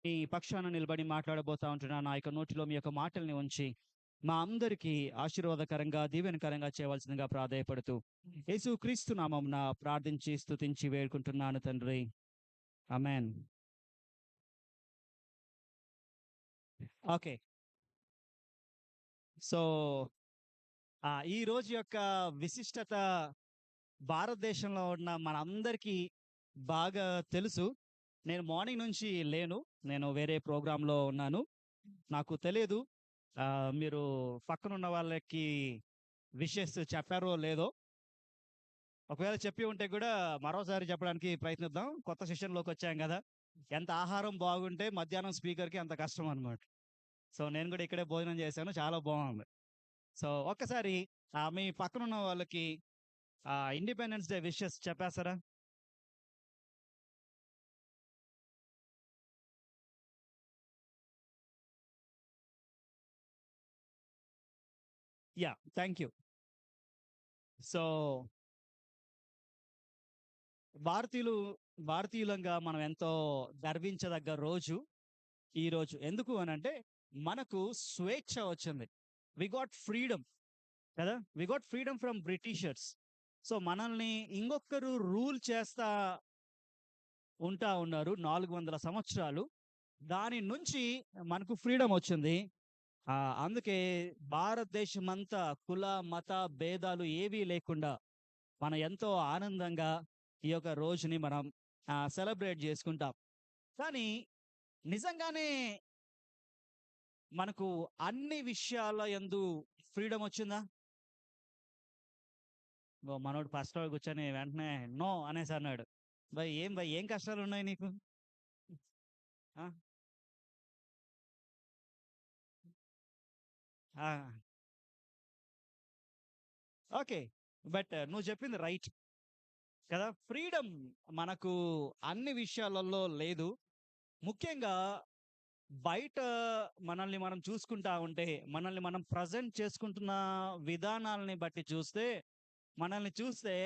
మీ పక్షాన నిలబడి మాట్లాడబోతా ఉంటున్నాను. నా యొక్క నోటిలో మీ యొక్క మాటల్ని ఉంచి, మా అందరికీ ఆశీర్వాదకరంగా, దీవెనకరంగా చేయవలసిందిగా ప్రాధేయపడుతూ, యేసుక్రీస్తు నామమున ప్రార్థించి, స్తుతించి వేడుకుంటున్నాను తండ్రి. ఆమేన్. ఓకే. సో, ఈ రోజు యొక్క విశిష్టత భారతదేశంలో ఉన్న మనందరికీ బాగా తెలుసు. నేను మార్నింగ్ నుంచి లేను. నేను వేరే ప్రోగ్రామ్‌లో ఉన్నాను. నాకు తెలియదు. మీరు పక్కనున్న వాళ్ళకి విషెస్ చెప్పారో లేదో? ఒకవేళ చెప్పి ఉంటే గూడా మరోసారి చెప్పడానికి ప్రయత్నిద్దాం. కొత్త సెషన్‌లోకొచ్చాం గదా! ఎంత ఆహారం బాగుంటే మధ్యాహ్నం స్పీకర్‌కి అంత కష్టం అన్నమాట. సో, నేను గూడా ఇక్కడే భోజనం చేశాను. చాలా బావుంది. సో, ఒక్కసారి మీ పక్కనున్న వాళ్ళకి ఇండిపెండెన్స్ డే విషెస్ చెప్పేస్తారా? యాహ్! Thank you. సో, భారతీయులు భారతీయులంగా మనం ఎంతో గర్వించదగ్గ రోజు ఈరోజు. ఎందుకు అనంటే, మనకు స్వేచ్ఛ వచ్చింది. వి గాట్ ఫ్రీడమ్ కదా! We got freedom from Britishers. So, మనల్ని ఇంకొకరు రూల్ చేస్తా ఉన్నారు 400 సంవత్సరాలు. దాని నుంచి మనకు ఫ్రీడమ్ వచ్చింది. అందుకే భారతదేశమంతా కుల, మత భేదాలు ఏవీ లేకుండా మనం ఎంతో ఆనందంగా ఈ యొక్క రోజుని మనం సెలబ్రేట్ చేసుకుంటాం. కానీ నిజంగానే మనకు అన్ని విషయాల యందు ఫ్రీడమ్ వచ్చిందా? మనోడు ఫస్ట్ రో కూర్చొని వెంటనే నో అనేసన్నాడు. భయ్ ఏం కష్టాలున్నాయి నీకు? ఆ! ఆ! ఓకే. బట్ నువ్వు చెప్పింది రైట్ కదా! ఫ్రీడమ్ మనకు అన్ని విషయాలలో లేదు. ముఖ్యంగా బయట మనల్ని మనం చూసుకుంటా ఉంటే, మనల్ని మనం ప్రెజెంట్ చేసుకుంటున్న విధానాల్ని బట్టి చూస్తే, మనల్ని చూస్తే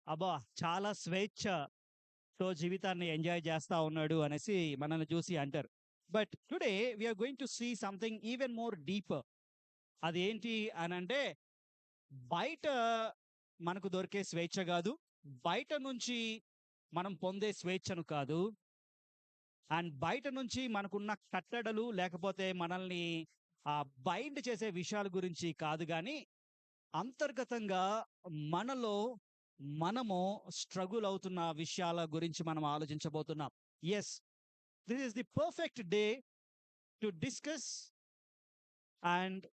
అబ్బా! చాలా స్వేచ్ఛతో జీవితాన్ని ఎంజాయ్ చేస్తా ఉన్నాడు అనేసి మనల్ని చూసి అంటారు. But today we are going to see something even more deeper. అదేంటి అనంటే, బయట మనకు దొరికే స్వేచ్ఛ గాదు. బయట నుంచి మనం పొందే స్వేచ్ఛను కాదు. అండ్ బయట నుంచి మనకున్న కట్టడలు లేకపోతే మనల్ని బైండ్ చేసే విషయాల గురించి కాదు గానీ, అంతర్గతంగా మనలో మనము స్ట్రగుల్ అవుతున్న విషయాల గురించి మనం ఆలోచించబోతున్నాం. Yes, this is the perfect day to discuss and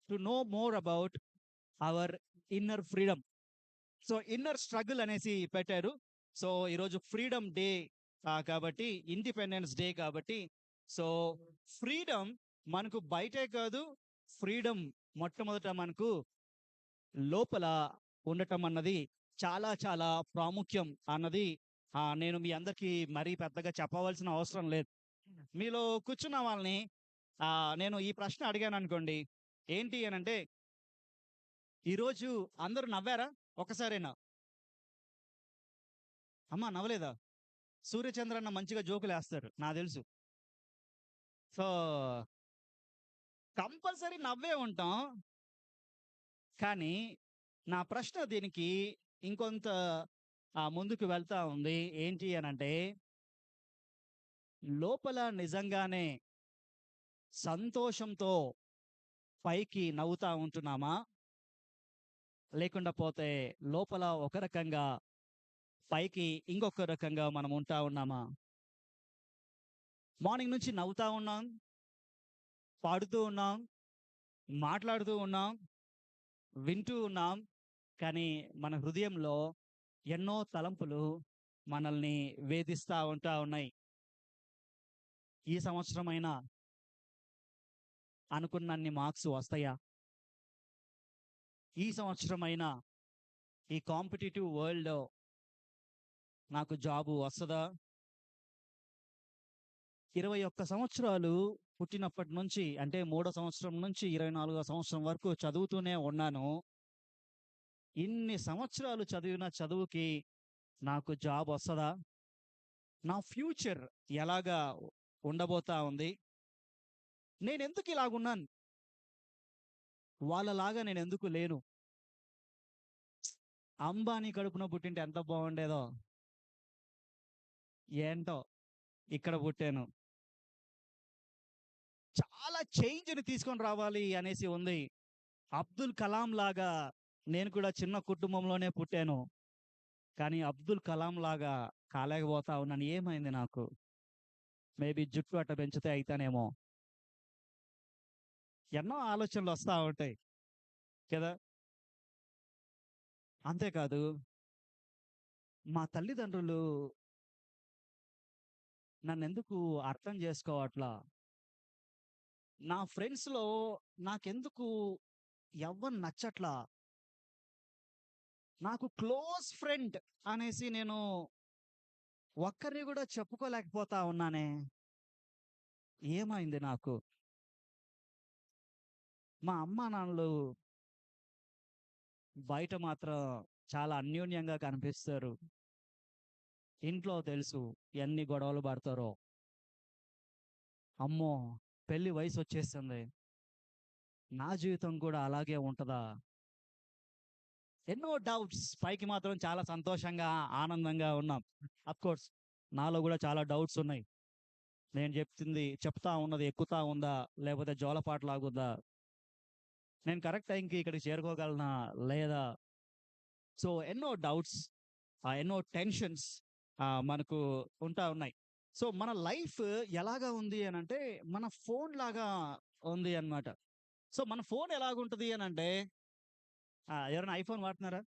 to know more about our inner freedom. So, inner struggle అనేసి పెట్టారు. సో, ఈరోజు ఫ్రీడమ్ డే కాబట్టి ఇండిపెండెన్స్ డే కాబట్టి, సో, ఫ్రీడమ్ మనకు బయటే కాదు, ఫ్రీడమ్ మొట్టమొదట మనకు లోపల ఉండటం అన్నది చాలా చాలా ప్రాముఖ్యం అన్నది నేను మీ అందరికీ మరీ పెద్దగా చెప్పవలసిన అవసరం లేదు. మీలో కూర్చున్న వాళ్ళని నేను ఈ ప్రశ్న అడిగాననుకోండి. ఏంటి అనంటే, ఈరోజు అందరూ నవ్వారా? ఒక్కసారైనా? అమ్మా! నవ్వలేదా? సూర్యచంద్రన్న మంచిగా జోకులేస్తారు. నాకు తెలుసు. సో, కంపల్సరీ నవ్వే ఉంటాం. కానీ, నా ప్రశ్న దీనికి ఇంకొంత ముందుకు వెళ్తా ఉంది. ఏంటి అనంటే, లోపల నిజంగానే సంతోషంతో పైకి నవ్వుతా ఉంటున్నామా? లేకుండా పోతే లోపల ఒక రకంగా, పైకి ఇంకొక రకంగా మనం ఉంటా ఉన్నామా? మార్నింగ్ నుంచి నవ్వుతా ఉన్నాం, పాడుతూ ఉన్నాం, మాట్లాడుతూ ఉన్నాం, వింటూ ఉన్నాం. కానీ మన హృదయంలో ఎన్నో తలంపులు మనల్ని వేధిస్తా ఉంటా ఉన్నాయి. ఈ సంవత్సరమైనా అనుకున్నన్ని మార్క్స్ వస్తాయా? ఈ సంవత్సరమైనా ఈ కాంపిటీటివ్ వరల్డ్‌లో నాకు జాబు వస్తదా? 21 సంవత్సరాలు పుట్టినప్పటి నుంచి అంటే మూడో సంవత్సరం నుంచి 24వ సంవత్సరం వరకు చదువుతూనే ఉన్నాను. ఇన్ని సంవత్సరాలు చదివిన చదువుకి నాకు జాబ్ వస్తదా? నా ఫ్యూచర్ ఎలాగా ఉండబోతా ఉంది. నేనెందుకు ఇలాగున్నాను? వాళ్ళలాగా నేనెందుకు లేను? అంబానీ కడుపున పుట్టింటే ఎంత బాగుండేదో. ఏంటో ఇక్కడ పుట్టాను. చాలా చేంజ్‌ని తీసుకొని రావాలి అనేసి ఉంది. అబ్దుల్ కలాం లాగా నేను కూడా చిన్న కుటుంబంలోనే పుట్టాను. కానీ అబ్దుల్ కలాం లాగా కాలేకపోతా ఉన్నాను. ఏమైంది నాకు? మేబీ జుట్టు అట్ట పెంచితే అయితానేమో. ఎన్నో ఆలోచనలొస్తా ఉంటాయి కదా! అంతేకాదు మా తల్లిదండ్రులు నన్నెందుకు అర్థం చేసుకోవట్లా? నా ఫ్రెండ్స్‌లో నాకెందుకు ఎవ్వరు నచ్చట్లా? నాకు క్లోజ్ ఫ్రెండ్ అనేసి నేను ఒక్కరిని గూడా చెప్పుకోలేకపోతా ఉన్నానే. ఏమైంది నాకు? మా అమ్మానాన్నలు బయట మాత్రం చాలా అన్యోన్యంగా కనిపిస్తారు. ఇంట్లో తెలుసు ఎన్ని గొడవలు పడతారో. అమ్మో! పెళ్లి వయసొచ్చేసింది. నా జీవితం కూడా అలాగే ఉంటదా? ఎన్నో డౌట్స్. పైకి మాత్రం చాలా సంతోషంగా, ఆనందంగా ఉన్నాం. అఫ్‌కోర్స్ నాలో గూడా చాలా డౌట్స్ ఉన్నాయి. నేను చెప్తా ఉన్నది ఎక్కుతా ఉందా? లేకపోతే జోలపాటలాగుందా? నేను కరెక్ట్ టైంకి ఇక్కడికి చేరుకోగలనా? లేదా? సో, ఎన్నో డౌట్స్, ఎన్నో టెన్షన్స్ మనకు ఉంటా ఉన్నాయి. సో, మన లైఫ్ ఎలాగా ఉంది అనంటే, మన ఫోన్ లాగా ఉంది అన్నమాట. సో, మన ఫోన్ ఎలాగుంటది అనంటే ఎవరైనా ఐఫోన్ వాడుతున్నారా?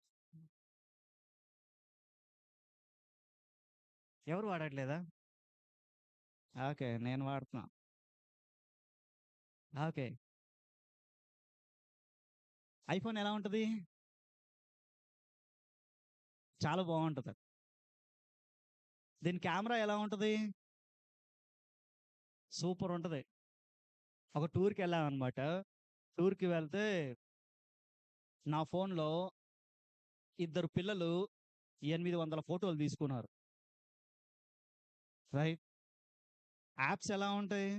ఎవరు వాడట్లేదా? ఓకే. నేను వాడుతున్నా. ఓకే. ఐఫోన్ ఎలా ఉంటది? చాలా బావుంటది. దీని కెమెరా ఎలా ఉంటది? సూపర్ ఉంటది. ఒక టూర్‌కెళ్ళామనమాట. టూర్‌కి వెళ్తే నా ఫోన్‌లో ఇద్దరు పిల్లలు 800 ఫోటోలు తీసుకున్నారు. రైట్. యాప్స్ ఎలా ఉంటాయి?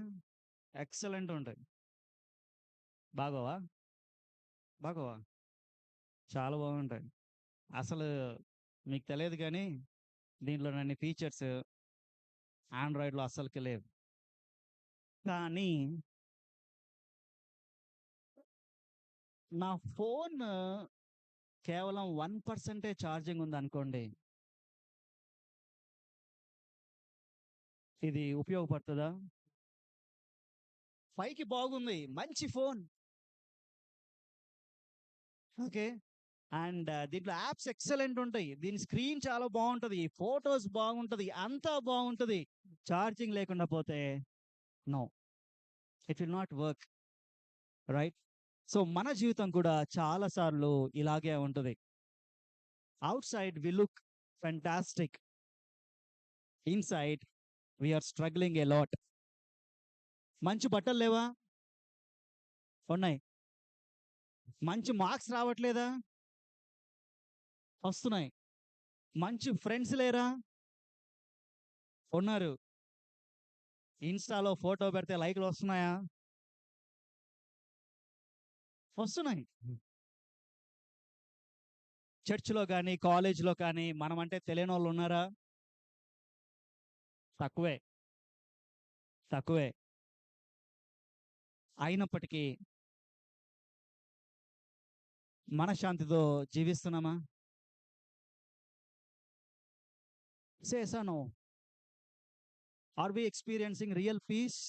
ఎక్సలెంట్ ఉంటాయి. బాగోవా? బాగోవా? చాలా బాగుంటాయి. అసలు మీకు తెలియదు గానీ, దీంట్లోనన్ని ఫీచర్స్ ఆండ్రాయిడ్‌లో అస్సలకి లేవు. కానీ నా ఫోన్ కేవలం 1% ఛార్జింగ్ ఉందనుకోండి. ఇది ఉపయోగపడుతదా? పైకి బాగుంది. మంచి ఫోన్. ఓకే. అండ్ దీంట్లో యాప్స్ ఎక్సలెంట్ ఉంటాయి. దీని స్క్రీన్ చాలా బావుంటది. ఫోటోస్ బాగుంటది. అంతా బాగుంటది. ఛార్జింగ్ లేకుండా పోతే no. It will not work. Right? So, మన జీవితం కూడా చాలా సార్లు ఇలాగే ఉంటది. Outside we look fantastic. Inside we are struggling a lot. మంచి బట్టలు లేవా? ఉన్నాయి. మంచి మార్క్స్ రావట్లేదా? వస్తున్నాయి. మంచి ఫ్రెండ్స్ లేరా? ఉన్నారు. ఇన్‌స్టా‌లో ఫోటో పెడితే లైక్‌లు వస్తున్నాయా? వస్తున్నాయి. చర్చ్‌లో గాని, కాలేజ్‌లో కానీ మనమంటే తెలియనోళ్ళు ఉన్నారా? తక్కువే. తక్కువే. అయినప్పటికీ మనశ్శాంతితో జీవిస్తున్నామా? Say yes or no? Are we experiencing real peace?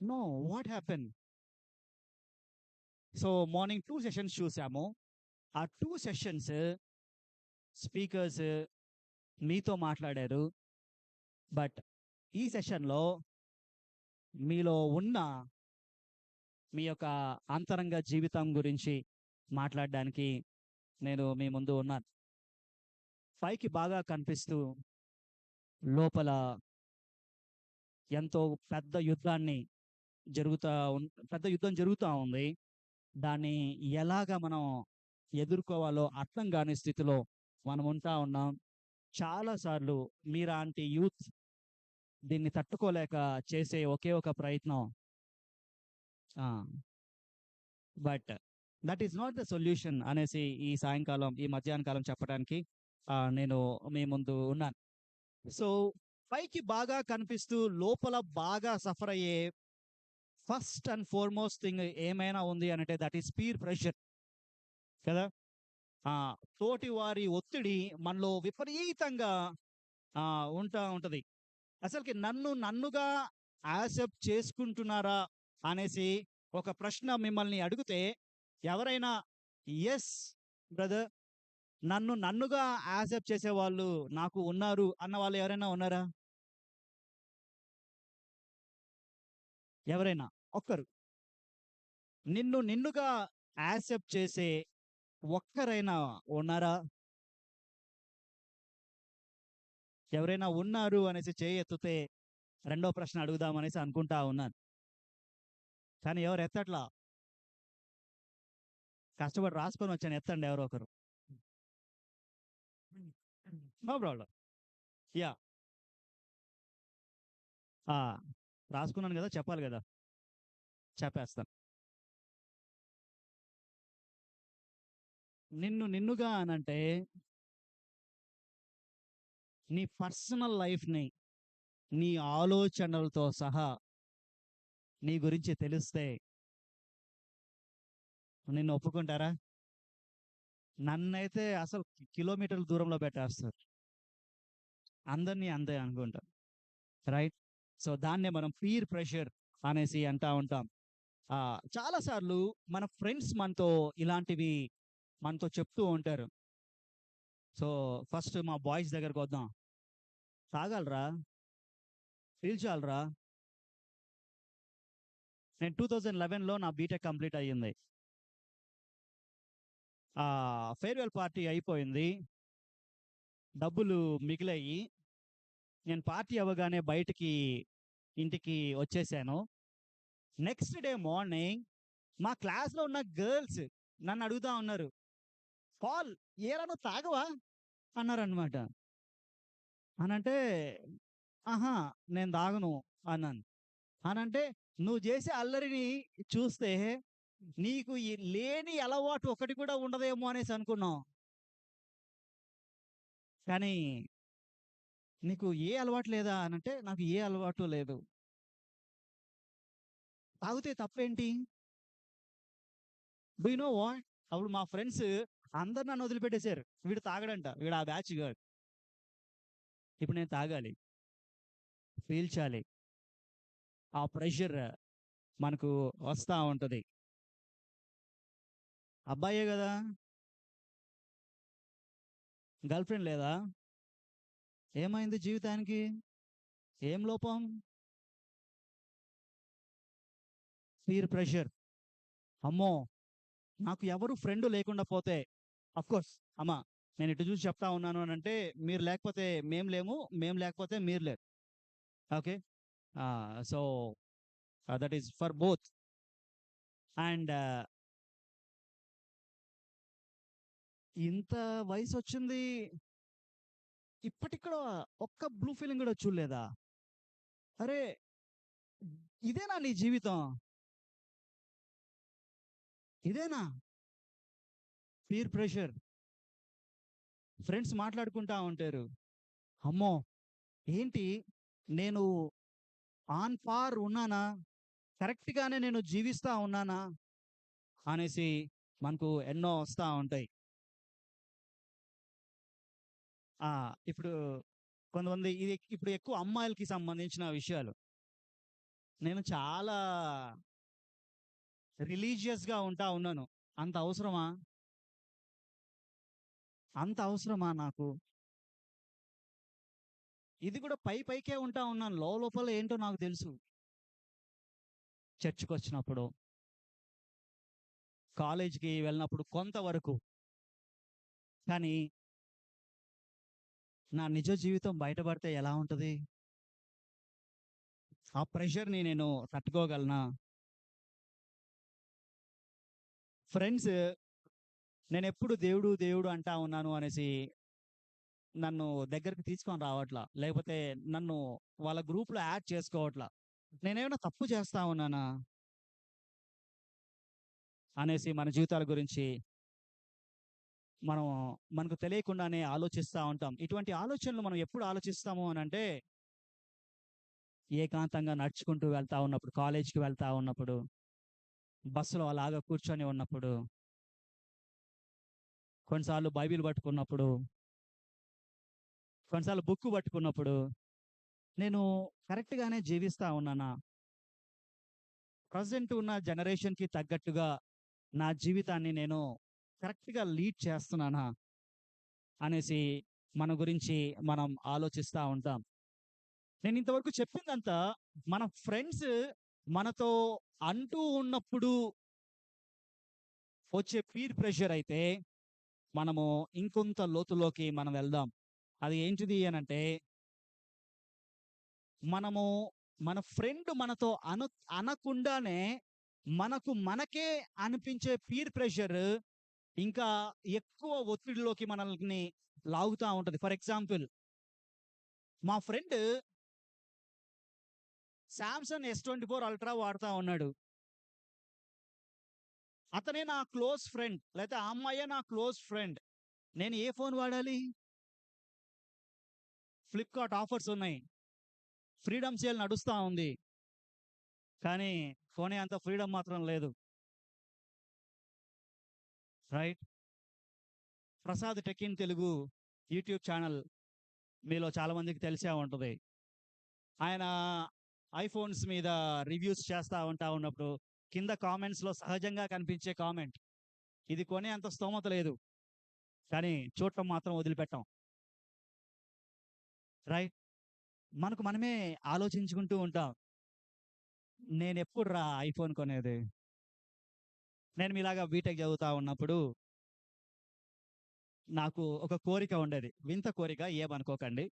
No. What happen? So, morning 2 sessions చూసాము. ఆ 2 సెషన్స్ స్పీకర్స్ మీతో మాట్లాడారు. బట్ ఈ సెషన్‌లో మీలో ఉన్న మీ యొక్క అంతరంగ జీవితం గురించి మాట్లాడడానికి నేను మీ ముందు ఉన్నాను. పైకి బాగా కనిపిస్తూ లోపల ఎంతో పెద్ద యుద్ధాన్ని పెద్ద యుద్ధం జరుగుతా ఉంది. దాన్ని ఎలాగా మనం ఎదుర్కోవాలో అర్థం గాని స్థితిలో మనం ఉంటా ఉన్నాం. చాలా సార్లు మీలాంటి యూత్ దీన్ని తట్టుకోలేక చేసే ఒకే ఒక ప్రయత్నం. ఆ! But that is not the solution అనేసి ఈ సాయంకాలం, ఈ మధ్యాహ్న కాలం చెప్పడానికి నేను మీ ముందు ఉన్నాను. సో, పైకి బాగా కనిపిస్తూ లోపల బాగా సఫర్ అయ్యే ఫస్ట్ అండ్ ఫార్‌మోస్ట్ థింగ్ ఏమైనా ఉంది అనంటే దట్ ఈస్ పీర్ ప్రెషర్ కదా! ఆ! తోటి వారి ఒత్తిడి మనలో విపరీతంగా ఉంటా ఉంటది. అసలకి నన్ను నన్నుగా యాక్సెప్ట్ చేసుకుంటున్నారా అనేసి ఒక ప్రశ్న మిమ్మల్ని అడిగితే ఎవరైనా యెస్ బ్రదర్, నన్ను నన్నుగా యాక్సెప్ట్ చేసేవాళ్ళు నాకు ఉన్నారు అన్న వాళ్ళు ఎవరైనా ఉన్నారా? ఎవరైనా ఒక్కరు. నిన్ను నిన్నుగా యాక్సెప్ట్ చేసే ఒక్కరైనా ఉన్నారా? ఎవరైనా ఉన్నారు అనేసి చేయెత్తితే రెండో ప్రశ్న అడుగుదామనేసి అనుకుంటా ఉన్నాను. కానీ ఎవరు ఎత్తట్లా. కష్టపడి రాసుకొనొచ్చాను, ఎత్తండి ఎవరో ఒకరు. No problem. యాహ్! ఆ! రాసుకున్నాను గదా! చెప్పాలి గదా! చెప్పేస్తాను. నిన్ను నిన్నుగా అనంటే నీ పర్సనల్ లైఫ్‌ని, నీ ఆలోచనలతో సహా నీ గురించి తెలిస్తే నిన్ను ఒప్పుకుంటారా? నన్నైతే అసలు కిలోమీటర్ల దూరంలో పెట్టేస్తారు. అందరిని అంతే అనుకుంటా. రైట్? సో, దాన్నే మనం పీర్ ప్రెషర్ అనేసి అంటా ఉంటాం. చాలా సార్లు మన ఫ్రెండ్స్ ఇలాంటివి మనతో చెప్తూ ఉంటారు. సో, ఫస్ట్ మా బాయ్స్ దగ్గరకొద్దాం. "తాగాలిరా, పీల్చాలిరా." నేను 2011లో నా బీటెక్ కంప్లీట్ అయ్యింది. ఫేర్‌వెల్ పార్టీ అయిపోయింది. డబ్బులు మిగిలాయి. నేను పార్టీ అవ్వగానే బయటికి ఇంటికి వచ్చేసాను. నెక్స్ట్ డే మార్నింగ్ మా క్లాస్‌లో ఉన్న గర్ల్స్ నన్నడుగుతా ఉన్నారు. "పాల్, ఏరా నువ్వు తాగవా?" అన్నారనమాట. అనంటే, "ఆహా! నేను తాగను" అన్నాను. అనంటే, "నువ్వు చేసే అల్లరిని చూస్తే నీకు లేని అలవాటు ఒకటి కూడా ఉండదేమో" అనేసి అనుకున్నాం. కానీ, "నీకు ఏ అలవాటు లేదా?" అనంటే, "నాకు ఏ అలవాటు లేదు." తాగితే తప్పేంటి? Do you know what? అప్పుడు మా ఫ్రెండ్స్ అందరూ నన్ను వదిలిపెట్టేసారు. వీడు తాగడంట. వీడు ఆ బ్యాచ్ గాడు. ఇప్పుడు నేను తాగాలి. పీల్చాలి. ఆ ప్రెషర్ మనకు వస్తా ఉంటది. అబ్బాయే గదా! గర్ల్ ఫ్రెండ్ లేదా? ఏమైంది జీవితానికి? ఏం లోపం? Peer pressure. అమ్మో! నాకు ఎవరు ఫ్రెండ్ లేకుండా పోతే ఆఫ్‌కోర్స్ అమ్మ, నేను ఇటు చూసి చెప్తా ఉన్నాను అనంటే, మీరు లేకపోతే మేము లేము. మేము లేకపోతే మీరు లేరు. Okay. So, that is for both. And ఇంత వయసొచ్చింది. ఇప్పటికి కూడా ఒక్క బ్లూ ఫిల్మ్ గూడా చూడలేదా? అరే! ఇదేనా నీ జీవితం? ఇదేనా? Peer pressure. ఫ్రెండ్స్ మాట్లాడుకుంటా ఉంటారు. అమ్మో! ఏంటి, నేను ఆన్ పార్ ఉన్నానా? కరెక్ట్‌గానే నేను జీవిస్తా ఉన్నానా? అనేసి మనకు ఎన్నో వస్తా ఉంటాయి. ఇప్పుడు కొంతమంది ఇది ఇప్పుడు ఎక్కువ అమ్మాయిలకి సంబంధించిన విషయాలు. నేను చాలా రిలీజియస్‌గా ఉంటా ఉన్నాను. అంత అవసరమా? అంత అవసరమా నాకు? ఇది కూడా పైకే ఉంటా ఉన్నాను. లోపల ఏంటో నాకు తెలుసు. చర్చ్‌కొచ్చినప్పుడు, కాలేజ్‌కి వెళ్ళినప్పుడు కొంతవరకు. కానీ నా నిజ జీవితం బయటపడితే ఎలా ఉంటది? ఆ ప్రెషర్‌ని నేను తట్టుకోగలనా? ఫ్రెండ్స్ నేనెప్పుడు దేవుడు, దేవుడు అంటా ఉన్నాను అనేసి నన్ను దగ్గరికి తీసుకొని రావట్లా. లేకపోతే నన్ను వాళ్ళ గ్రూప్‌లో యాడ్ చేసుకోవట్లా. నేనేమైనా తప్పు చేస్తా ఉన్నానా? అనేసి మన జీవితాల గురించి మనం మనకు తెలియకుండానే ఆలోచిస్తా ఉంటాం. ఇటువంటి ఆలోచనలు మనం ఎప్పుడు ఆలోచిస్తాము అనంటే, ఏకాంతంగా నడుచుకుంటూ వెళ్తా ఉన్నప్పుడు, కాలేజ్‌కి వెళ్తా ఉన్నప్పుడు, బస్సులో అలాగా కూర్చొని ఉన్నప్పుడు, కొన్నిసార్లు బైబిల్ పట్టుకున్నప్పుడు, కొన్నిసార్లు బుక్ పట్టుకున్నప్పుడు, నేను కరెక్ట్‌గానే జీవిస్తా ఉన్నానా? ప్రెజెంట్ ఉన్న జనరేషన్‌కి తగ్గట్టుగా నా జీవితాన్ని నేను కరెక్ట్‌గా లీడ్ చేస్తున్నానా? అనేసి మన గురించి మనం ఆలోచిస్తా ఉంటాం. నేను ఇంతవరకు చెప్పిందంతా మన ఫ్రెండ్స్ మనతో అంటూ ఉన్నప్పుడు వచ్చే పీర్ ప్రెషర్ అయితే, మనము ఇంకొంత లోతులోకి మనం వెళ్దాం. అది ఏంటిది అనంటే, మనము మన ఫ్రెండ్ మనతో అనకుండానే మనకు మనకే అనిపించే పీర్ ప్రెషర్ ఇంకా ఎక్కువ ఒత్తిడిలోకి మనల్ని లాగుతా ఉంటది. ఫర్ ఎగ్జాంపుల్, మా ఫ్రెండ్ సామ్‌సంగ్ S24 అల్ట్రా వాడతా ఉన్నాడు. అతనే నా క్లోజ్ ఫ్రెండ్. లేతే ఆ అమ్మాయే నా క్లోజ్ ఫ్రెండ్. నేను ఏ ఫోన్ వాడాలి? ఫ్లిప్‌కార్ట్ ఆఫర్స్ ఉన్నాయి. ఫ్రీడమ్ సేల్ నడుస్తా ఉంది. కానీ కొనే అంత ఫ్రీడమ్ మాత్రం లేదు. Right? Prasad tech in Telugu YouTube channel మీలో చాలా మందికి తెలిసే ఉంటది. ఆయన ఐఫోన్స్ మీద రివ్యూస్ చేస్తా ఉన్నప్పుడు కింద కామెంట్స్‌లో సహజంగా కనిపించే కామెంట్, ఇది కొనే అంత స్తోమత లేదు. కానీ చూడటం మాత్రం వదిలిపెట్టం. రైట్? మనకు మనమే ఆలోచించుకుంటూ ఉంటాం. నేనెప్పుడురా ఐఫోన్ కొనేది? నేను మీలాగా బీటెక్ చదువుతా ఉన్నప్పుడు నాకు ఒక కోరిక ఉండేది. వింత కోరిక, ఏమనుకోకండి.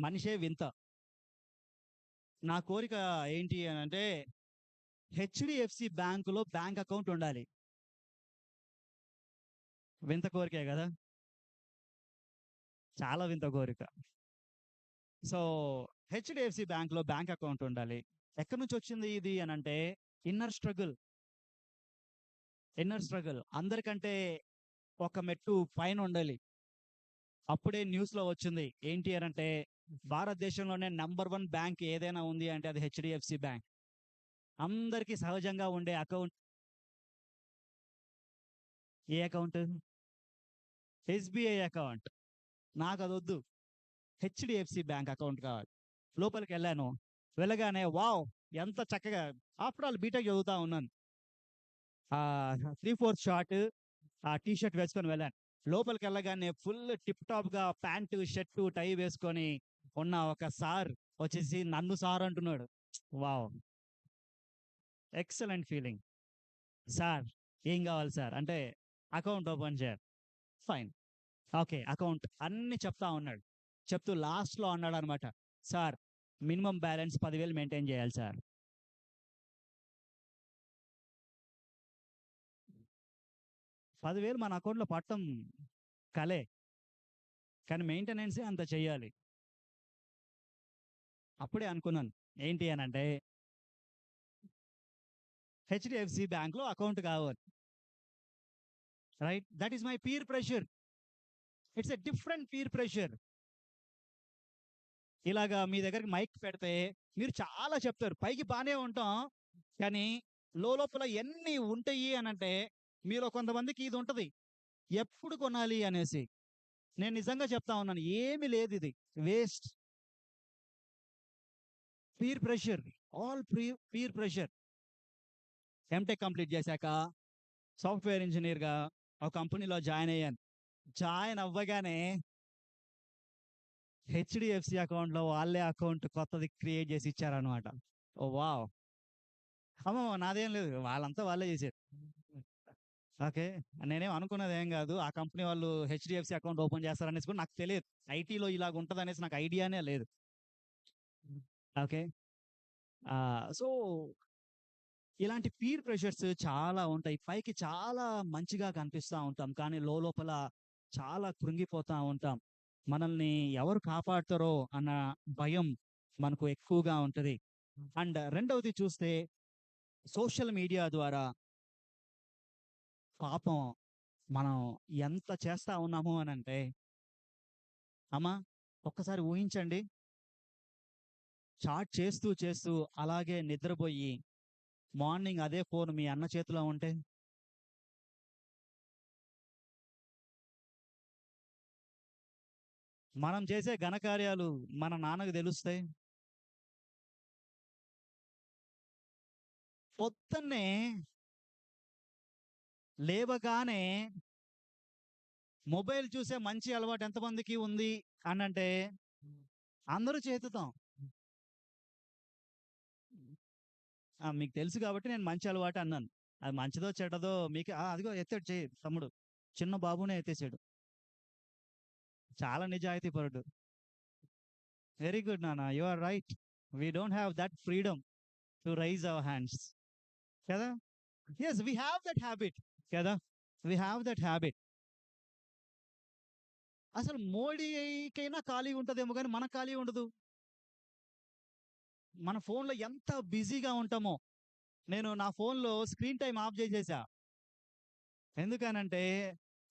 మనిషే వింత. నా కోరిక ఏంటి అనంటే, హెచ్‌డీఎఫ్‌సీ బ్యాంక్‌లో బ్యాంక్ అకౌంట్ ఉండాలి. వింత కోరికే గదా! చాలా వింత కోరిక. సో, హెచ్‌డీఎఫ్‌సీ బ్యాంక్‌లో బ్యాంక్ అకౌంట్ ఉండాలి. ఎక్కడి నుంచొచ్చింది ఇది అనంటే, ఇన్నర్ స్ట్రగుల్, ఇన్నర్ స్ట్రగుల్. అందరికంటే ఒక మెట్టు పైనుండాలి. అప్పుడే న్యూస్‌లో వచ్చింది. ఏంటి అనంటే, భారతదేశంలోనే నంబర్ 1 బ్యాంక్ ఏదైనా ఉంది అంటే అది హెచ్‌డీఎఫ్‌సీ బ్యాంక్. అందరికీ సహజంగా ఉండే అకౌంట్. ఏ అకౌంట్? SBI account. నాకదొద్దు. హెచ్‌డీఎఫ్‌సీ బ్యాంక్ అకౌంట్ కావాలి. లోపలికెళ్ళాను. వెళ్ళగానే వావ్! ఎంత చక్కగా, ఆఫ్టర్ ఆల్ బీటెక్ చదువుతా ఉన్నాను. 3/4 షార్ట్, ఆ టీ షర్ట్ వేసుకొని వెళ్ళాను. లోపలికెళ్ళగానే ఫుల్ టిప్ టాప్‌గా ప్యాంటు, షర్టు, టై వేసుకొని ఉన్న ఒక సార్ వచ్చేసి నన్ను సార్ అంటున్నాడు. వావ్! Excellent feeling. సార్, ఏం కావాలి సార్? అంటే అకౌంట్ ఓపెన్ చేయాలి. ఫైన్. ఓకే. అకౌంట్ అన్నీ చెప్తా ఉన్నాడు. చెప్తూ లాస్ట్‌లో అన్నాడనమాట. సార్, మినిమమ్ బ్యాలెన్స్ 10,000 మెయింటైన్ చేయాలి సార్. 10,000 మన అకౌంట్‌లో పడటం కలే. కానీ మెయింటెనెన్సే అంత చెయ్యాలి. అప్పుడే అనుకున్నాను. ఏంటి అనంటే, హెచ్‌డీఎఫ్‌సీ బ్యాంక్‌లో అకౌంట్ కావాలి. Right? That is my peer pressure. It's a different peer pressure. ఇలాగా మీ దగ్గరికి మైక్ పెడితే మీరు చాలా చెప్తారు. పైకి బానే ఉంటాం. కానీ లోలోపల ఎన్ని ఉంటాయి అనంటే, మీలో కొంతమందికి ఇది ఉంటది. ఎప్పుడు కొనాలి అనేసి. నేను నిజంగా చెప్తా ఉన్నాను. ఏమి లేదిది. Waste. Peer pressure. All peer pressure. MTech complete చేశాక సాఫ్ట్‌వేర్ ఇంజినీర్‌గా ఒక కంపెనీలో జాయిన్ అయ్యాను. జాయిన్ అవ్వగానే హెచ్‌డీఎఫ్‌సీ అకౌంట్‌లో వాళ్ళే అకౌంట్ కొత్తది క్రియేట్ చేసి ఇచ్చారన్నమాట. ఓహ్! వావ్! అమ్మో! నాదేం లేదు. వాళ్ళంతా వాళ్ళే చేశారు. ఓకే. నేనేం అనుకున్నదేం గాదు. ఆ కంపెనీ వాళ్ళు హెచ్‌డీఎఫ్‌సీ అకౌంట్ ఓపెన్ చేస్తారనేసి కూడా నాకు తెలియదు. ఐటీలో ఇలాగుంటదనేసి నాకు ఐడియానే లేదు. ఓకే. సో, ఇలాంటి పీర్ ప్రెషర్స్ చాలా ఉంటాయి. పైకి చాలా మంచిగా కనిపిస్తా ఉంటాం. కానీ లోలోపల చాలా కృంగిపోతా ఉంటాం. మనల్ని ఎవరు కాపాడతారో అన్న భయం మనకు ఎక్కువగా ఉంటది. అండ్ రెండవది చూస్తే సోషల్ మీడియా ద్వారా పాపం మనం ఎంత చేస్తా ఉన్నాము అనంటే, అమ్మా ఒక్కసారి ఊహించండి. చాట్ చేస్తూ, చేస్తూ అలాగే నిద్రబోయి, మార్నింగ్ అదే ఫోన్ మీ అన్న చేతిలో ఉంటే, మనం చేసే ఘనకార్యాలు మన నాన్నకు దెలుస్తాయి. పొద్దున్నే లేవగానే మొబైల్ చూసే మంచి అలవాటు ఎంతమందికి ఉంది అనంటే, అందరూ చేతుతాం. మీకు తెలుసు కాబట్టి నేను మంచి అలవాటు అన్నాను. అది మంచిదో, చెడ్డదో మీకు అదిగో ఎత్తాడు చెయ్యి తమ్ముడు. చిన్న బాబునే ఎత్తేసాడు. చాలా నిజాయితీ పరుడు. వెరీ గుడ్ నాన్న. You are right. We don't have that freedom to raise our hands. కదా! Yes, we have that habit. కదా! We have that habit. అసలు మోడీకైనా ఖాళీగా ఉంటదేమో గానీ, మనకు ఖాళీ ఉండదు. మన ఫోన్‌లో ఎంత బిజీగా ఉంటామో. నేను నా ఫోన్‌లో స్క్రీన్ టైమ్ ఆఫ్ జేసేసా. ఎందుకనంటే,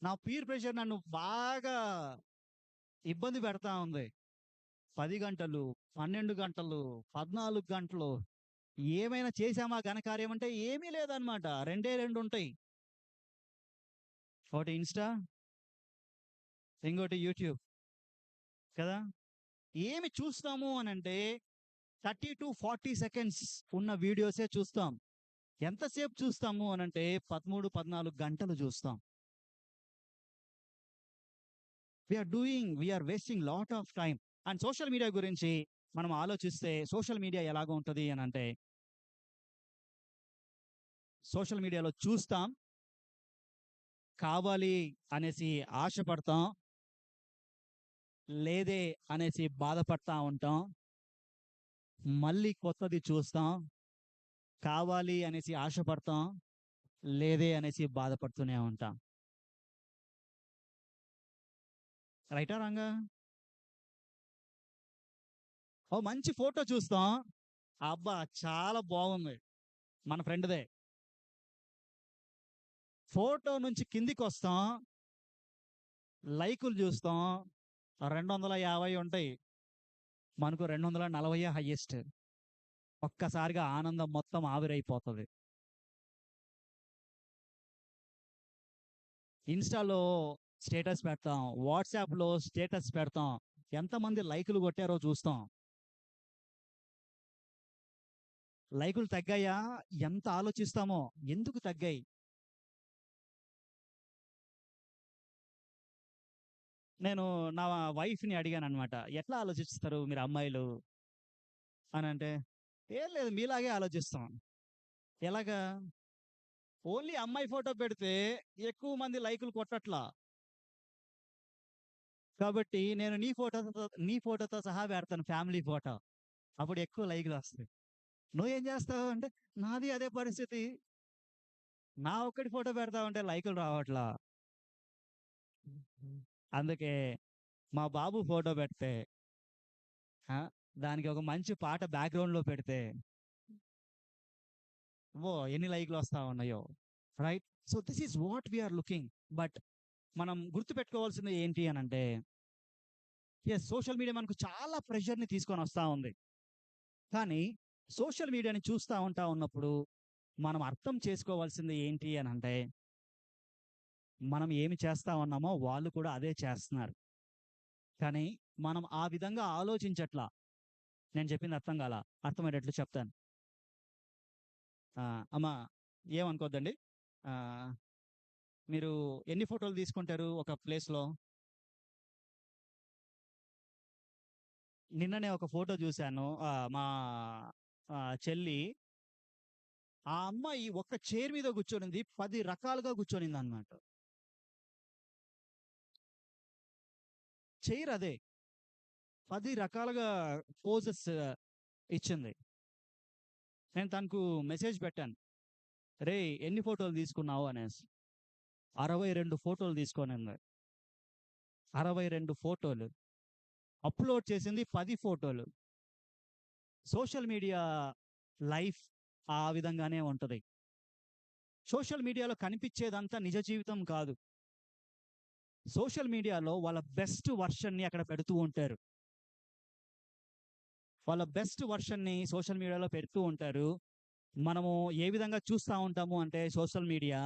నా పీర్ ప్రెషర్ నన్ను బాగా ఇబ్బంది పెడతా ఉంది. 10 గంటలు, 12 గంటలు, 14 గంటలు ఏమైనా చేశామా ఘనకార్యం అంటే ఏమీ లేదనమాట. రెండే 2 ఉంటాయి. ఒకటి ఇన్‌స్టా, ఇంకోటి యూట్యూబ్. కదా! ఏమి చూస్తాము అనంటే 30-40 సెకండ్స్ ఉన్న వీడియోసే చూస్తాం. ఎంతసేపు చూస్తాము అనంటే 13, 14 గంటలు చూస్తాం. We are wasting lot of time. And social media గురించి మనం ఆలోచిస్తే సోషల్ మీడియా ఎలాగా ఉంటది అనంటే, సోషల్ మీడియాలో చూస్తాం, కావాలి అనేసి ఆశపడతాం, లేదే అనేసి బాధపడతా ఉంటాం. మళ్ళీ కొత్తది చూస్తాం, కావాలి అనేసి ఆశపడతాం, లేదే అనేసి బాధపడుతూనే ఉంటాం. రైటా? రాంగా? ఓ మంచి ఫోటో చూస్తాం. అబ్బా! చాలా బాగుంది. మన ఫ్రెండ్‌దే. ఫోటో నుంచి కిందికొస్తాం. లైకులు జూస్తాం. 250 ఉంటాయి. మనకు 240 హైయెస్ట్. ఒక్కసారిగా ఆనందం మొత్తం ఆవిరైపోతది. ఇన్‌స్టాలో స్టేటస్ పెడతాం. వాట్సాప్‌లో స్టేటస్ పెడతాం. ఎంతమంది లైకులు కొట్టారో చూస్తాం. లైకులు తగ్గాయా? ఎంత ఆలోచిస్తామో. ఎందుకు తగ్గాయి? నేను నా వైఫ్‌ని అడిగాననమాట. ఎట్లా ఆలోచిస్తారు మీరు అమ్మాయిలు అనంటే, "ఏం లేదు మీలాగే ఆలోచిస్తాం." ఎలాగా? ఓన్లీ అమ్మాయి ఫోటో పెడితే ఎక్కువ మంది లైకులు కొట్టట్లా. కాబట్టి నేను నీ ఫోటోతో సహా పెడతాను ఫ్యామిలీ ఫోటో. అప్పుడు ఎక్కువ లైకులొస్తాయి. నువ్వేం చేస్తావు అంటే, నాది అదే పరిస్థితి. నా ఒక్కడి ఫోటో పెడతావంటే లైకులు రావట్లా. అందుకే మా బాబు ఫోటో పెడితే ఆ! దానికి ఒక మంచి పాట బ్యాక్‌గ్రౌండ్‌లో పెడితే, ఎన్ని లైకులొస్తా ఉన్నాయో. Right? So, this is what we are looking. But మనం గుర్తుపెట్టుకోవాల్సింది ఏంటి అనంటే, సోషల్ మీడియా మనకు చాలా ప్రెషర్‌ని తీసుకొనొస్తా ఉంది. కానీ సోషల్ మీడియాని చూస్తా ఉన్నప్పుడు మనం అర్థం చేసుకోవాల్సింది ఏంటి అనంటే, మనం ఏమి చేస్తా ఉన్నామో వాళ్ళు కూడా అదే చేస్తున్నారు. కానీ మనం ఆ విధంగా ఆలోచించట్లా. నేను చెప్పింది అర్థం కాలా? అర్థమయ్యేటట్లు చెప్తాను. అమ్మ ఏమనుకోద్దండి. ఆహ్, మీరు ఎన్ని ఫోటోలు తీసుకుంటారు ఒక ప్లేస్‌లో? నిన్ననే ఒక ఫోటో చూసాను. మా చెల్లి, ఆ అమ్మాయి ఒక్క చైర్ మీద కూర్చొనుంది. 10 రకాలుగా కూర్చొనిందనమాట. చైర్ అదే. 10 రకాలుగా పోజెస్ ఇచ్చింది. నేను తనకు మెసేజ్ పెట్టాను. "రేయ్! ఎన్ని ఫోటోలు తీసుకున్నావు" అనేసి. 62 ఫోటోలు తీసుకొనుంది. 62 ఫోటోలు. అప్‌లోడ్ చేసింది 10 ఫోటోలు. సోషల్ మీడియా లైఫ్ ఆ విధంగానే ఉంటది. సోషల్ మీడియాలో కనిపిచ్చేదంతా నిజ జీవితం కాదు. సోషల్ మీడియాలో వాళ్ళ బెస్ట్ వర్షన్‌ని అక్కడ పెడుతూ ఉంటారు. వాళ్ళ బెస్ట్ వర్షన్‌ని సోషల్ మీడియాలో పెడుతూ ఉంటారు. మనము ఏ విధంగా చూస్తా ఉంటాము అంటే సోషల్ మీడియా,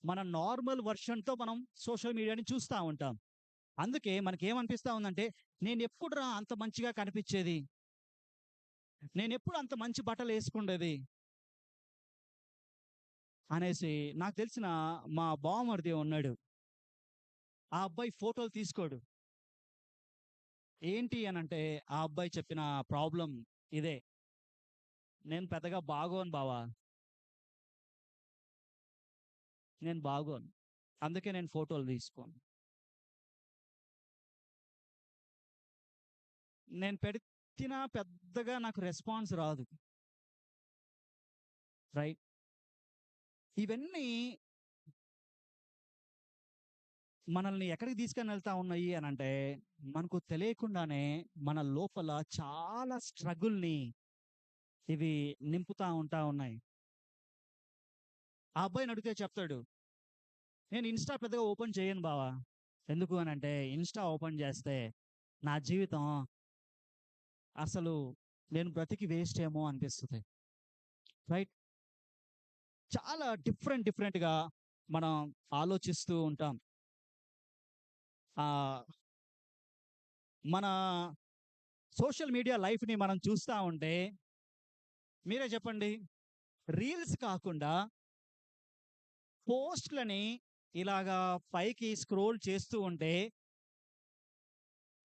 మన నార్మల్ వర్షన్‌తో మనం సోషల్ మీడియాని చూస్తా ఉంటాం. అందుకే మనకేమనిపిస్తా ఉందంటే, నేనెప్పుడురా అంత మంచిగా కనిపిచ్చేది? నేనెప్పుడు అంత మంచి బట్టలేసుకుండేది? అనేసి నాకు తెలిసిన మా బావమరిది ఉన్నాడు. ఆ అబ్బాయి ఫోటోలు తీసుకోడు. ఏంటి అనంటే, ఆ అబ్బాయి చెప్పిన ప్రాబ్లమ్ ఇదే. నేను పెద్దగా బాగోను బావ. నేను బాగోను. అందుకే నేను ఫోటోలు తీసుకోను. నేను పెడితినా పెద్దగా నాకు రెస్పాన్స్ రాదు. రైట్. ఇవన్నీ మనల్ని ఎక్కడికి తీసుకొనెళ్తా ఉన్నాయి అనంటే, మనకు తెలియకుండానే మన లోపల చాలా స్ట్రగుల్‌ని ఇవి నింపుతా ఉన్నాయి. ఆ అబ్బాయినడిగితే చెప్తాడు, "నేను ఇన్‌స్టా పెద్దగా ఓపెన్ చేయను బావ. ఎందుకు అనంటే, ఇన్‌స్టా ఓపెన్ చేస్తే నా జీవితం అసలు నేను బ్రతికి వేస్ట్ ఏమో అనిపిస్తది." రైట్. చాలా డిఫరెంట్‌గా మనం ఆలోచిస్తూ ఉంటాం. ఆహ్, మన సోషల్ మీడియా లైఫ్‌ని మనం చూస్తా ఉంటే, మీరే చెప్పండి. రీల్స్ కాకుండా పోస్ట్‌లని ఇలాగా పైకి స్క్రోల్ చేస్తూ ఉంటే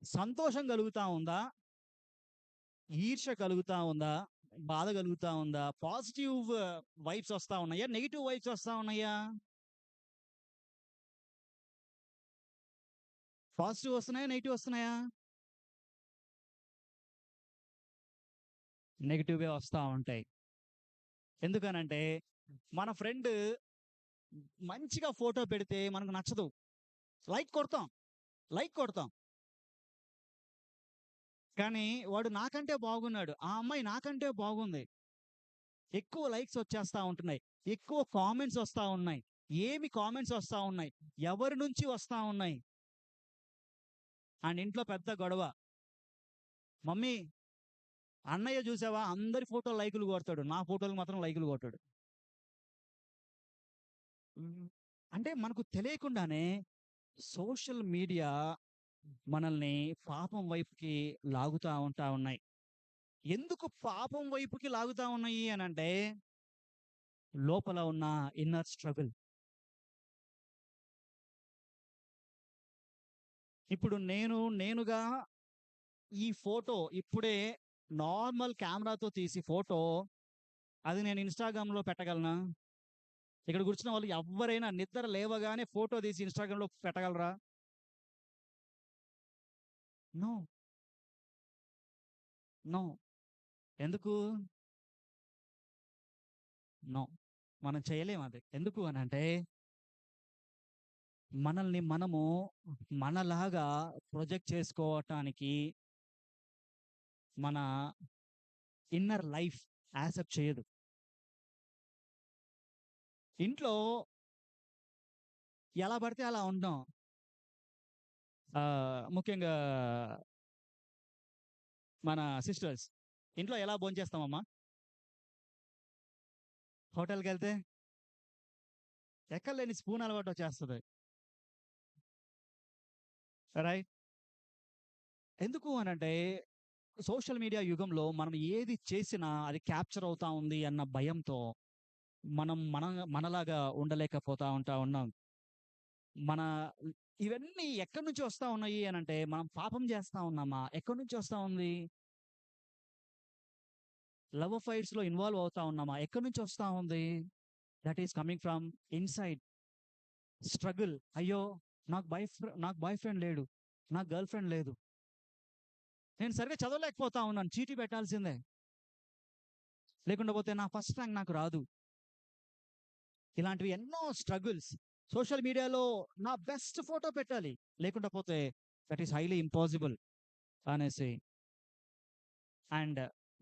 సంతోషం కలుగుతా ఉందా? ఈర్ష్య కలుగుతా ఉందా? బాధ కలుగుతా ఉందా? పాజిటివ్ వైబ్స్ వస్తా ఉన్నాయా? నెగెటివ్ వైబ్స్ వస్తా ఉన్నాయా? పాజిటివ్ వస్తున్నాయా? నెగెటివ్ వస్తున్నాయా? నెగెటివే వస్తా ఉంటాయి. ఎందుకనంటే మన ఫ్రెండ్ మంచిగా ఫోటో పెడితే మనకు నచ్చదు. లైక్ కొడతాం. లైక్ కొడతాం. కానీ వాడు నాకంటే బాగున్నాడు. ఆ అమ్మాయి నాకంటే బాగుంది. ఎక్కువ లైక్స్ వచ్చేస్తా ఉంటున్నాయి. ఎక్కువ కామెంట్స్ వస్తా ఉన్నాయి. ఏమి కామెంట్స్ వస్తా ఉన్నాయి? ఎవరి నుంచి వస్తా ఉన్నాయి? ఆళ్ళ ఇంట్లో పెద్ద గొడవ. మమ్మీ, అన్నయ్య చూసావా అందరి ఫోటో లైకులు కొడతాడు. నా ఫోటో‌లకి మాత్రం లైకులు కొట్టడు. హ్మ్. అంటే మనకు తెలియకుండానే సోషల్ మీడియా మనల్ని పాపం వైపుకి లాగుతా ఉన్నాయి. ఎందుకు పాపం వైపుకి లాగుతా ఉన్నాయి అనంటే, లోపల ఉన్న ఇన్నర్ స్ట్రగుల్. ఇప్పుడు నేనుగా ఈ ఫోటో ఇప్పుడే నార్మల్ కెమెరాతో తీసి ఫోటో అది నేను ఇన్‌స్టాగ్రామ్‌లో పెట్టగలనా? ఇక్కడ కూర్చున్న వాళ్ళు ఎవ్వరైనా నిద్ర లేవగానే ఫోటో తీసి ఇన్‌స్టాగ్రామ్‌లో పెట్టగలరా? నో. నో. ఎందుకు? నో. మనం చేయలేం అది. ఎందుకు అనంటే, మనల్ని మనము మనలాగా ప్రొజెక్ట్ చేసుకోవటానికి మన ఇన్నర్ లైఫ్ యాక్సెప్ట్ చేయదు. ఇంట్లో ఎలా పడితే అలా ఉండం. ముఖ్యంగా మన సిస్టర్స్. ఇంట్లో ఎలా భోంచేస్తామమ్మా? హోటల్‌కెళ్తే ఎక్కడలేని స్పూన్ అలవాటొచ్చేస్తది. రైట్? ఎందుకు అనంటే, సోషల్ మీడియా యుగంలో మనం ఏది చేసినా అది క్యాప్చర్ అవుతా ఉంది అన్న భయంతో మనం మనలాగా ఉండలేకపోతా ఉన్నాం. మన ఇవన్నీ ఎక్కడి నుంచి వస్తా ఉన్నాయి అనంటే, మనం పాపం చేస్తా ఉన్నామా? ఎక్కడి నుంచి వస్తా ఉంది? లవ్ అఫైర్స్‌లో ఇన్వాల్వ్ అవుతా ఉన్నామా? ఎక్కడి నుంచి వస్తా ఉంది? That is coming from inside struggle. అయ్యో! నాకు బాయ్ ఫ్రెండ్ లేడు. నాకు గర్ల్ ఫ్రెండ్ లేదు. నేను సరిగ్గా చదవలేకపోతా ఉన్నాను. చీటీ పెట్టాల్సిందే. లేకుండా పోతే నా ఫస్ట్ ర్యాంక్ నాకు రాదు. ఇలాంటివి ఎన్నో స్ట్రగుల్స్. సోషల్ మీడియాలో నా బెస్ట్ ఫోటో పెట్టాలి. లేకుండా పోతే దట్ ఈస్ హైలీ ఇంపాసిబుల్. అనేసి. అండ్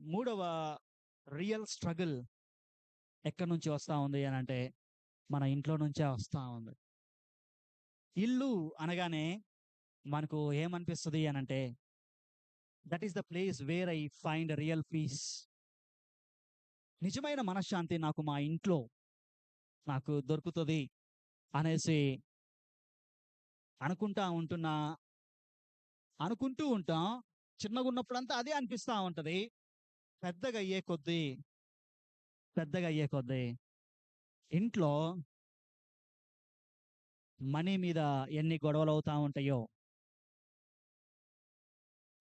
మూడవ రియల్ స్ట్రగుల్ ఎక్కడి నుంచి వస్తా ఉంది అనంటే, మన ఇంట్లో నుంచే వస్తా ఉంది. ఇల్లు అనగానే మనకు ఏమనిపిస్తది అనంటే, that is the place where I find real peace. నిజమైన మనశ్శాంతి నాకు మా ఇంట్లో నాకు దొరుకుతది అనేసి అనుకుంటా ఉంటున్నా అనుకుంటూ ఉంటాం. చిన్నగున్నప్పుడంతా అదే అనిపిస్తా ఉంటది. పెద్దగయ్యే కొద్దీ, పెద్దగయ్యే కొద్దీ ఇంట్లో మనీ మీద ఎన్ని గొడవలవుతా ఉంటాయో,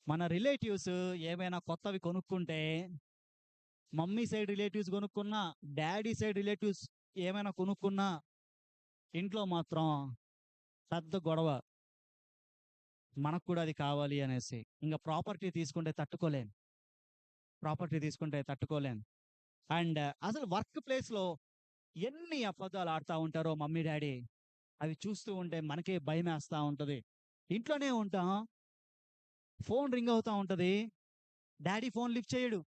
మన రిలేటివ్స్ ఏమైనా కొత్తవి కొనుక్కుంటే, మమ్మీ సైడ్ రిలేటివ్స్ కొనుక్కున్నా, డ్యాడీ సైడ్ రిలేటివ్స్ ఏమైనా కొనుక్కున్నా, ఇంట్లో మాత్రం పెద్ద గొడవ. మనకు కూడా అది కావాలి అనేసి. ఇంక ప్రాపర్టీ తీసుకుంటే తట్టుకోలేం. ప్రాపర్టీ తీసుకుంటే తట్టుకోలేం. అండ్ అసలు వర్క్ ప్లేస్‌లో ఎన్ని అబద్ధాలు ఆడుతా ఉంటారో మమ్మీ, డ్యాడీ. అవి చూస్తూ ఉంటే మనకే భయమేస్తా ఉంటది. ఇంట్లోనే ఉంటాం. ఫోన్ రింగ్ అవుతా ఉంటది. డ్యాడీ ఫోన్ లిఫ్ట్ చేయడు.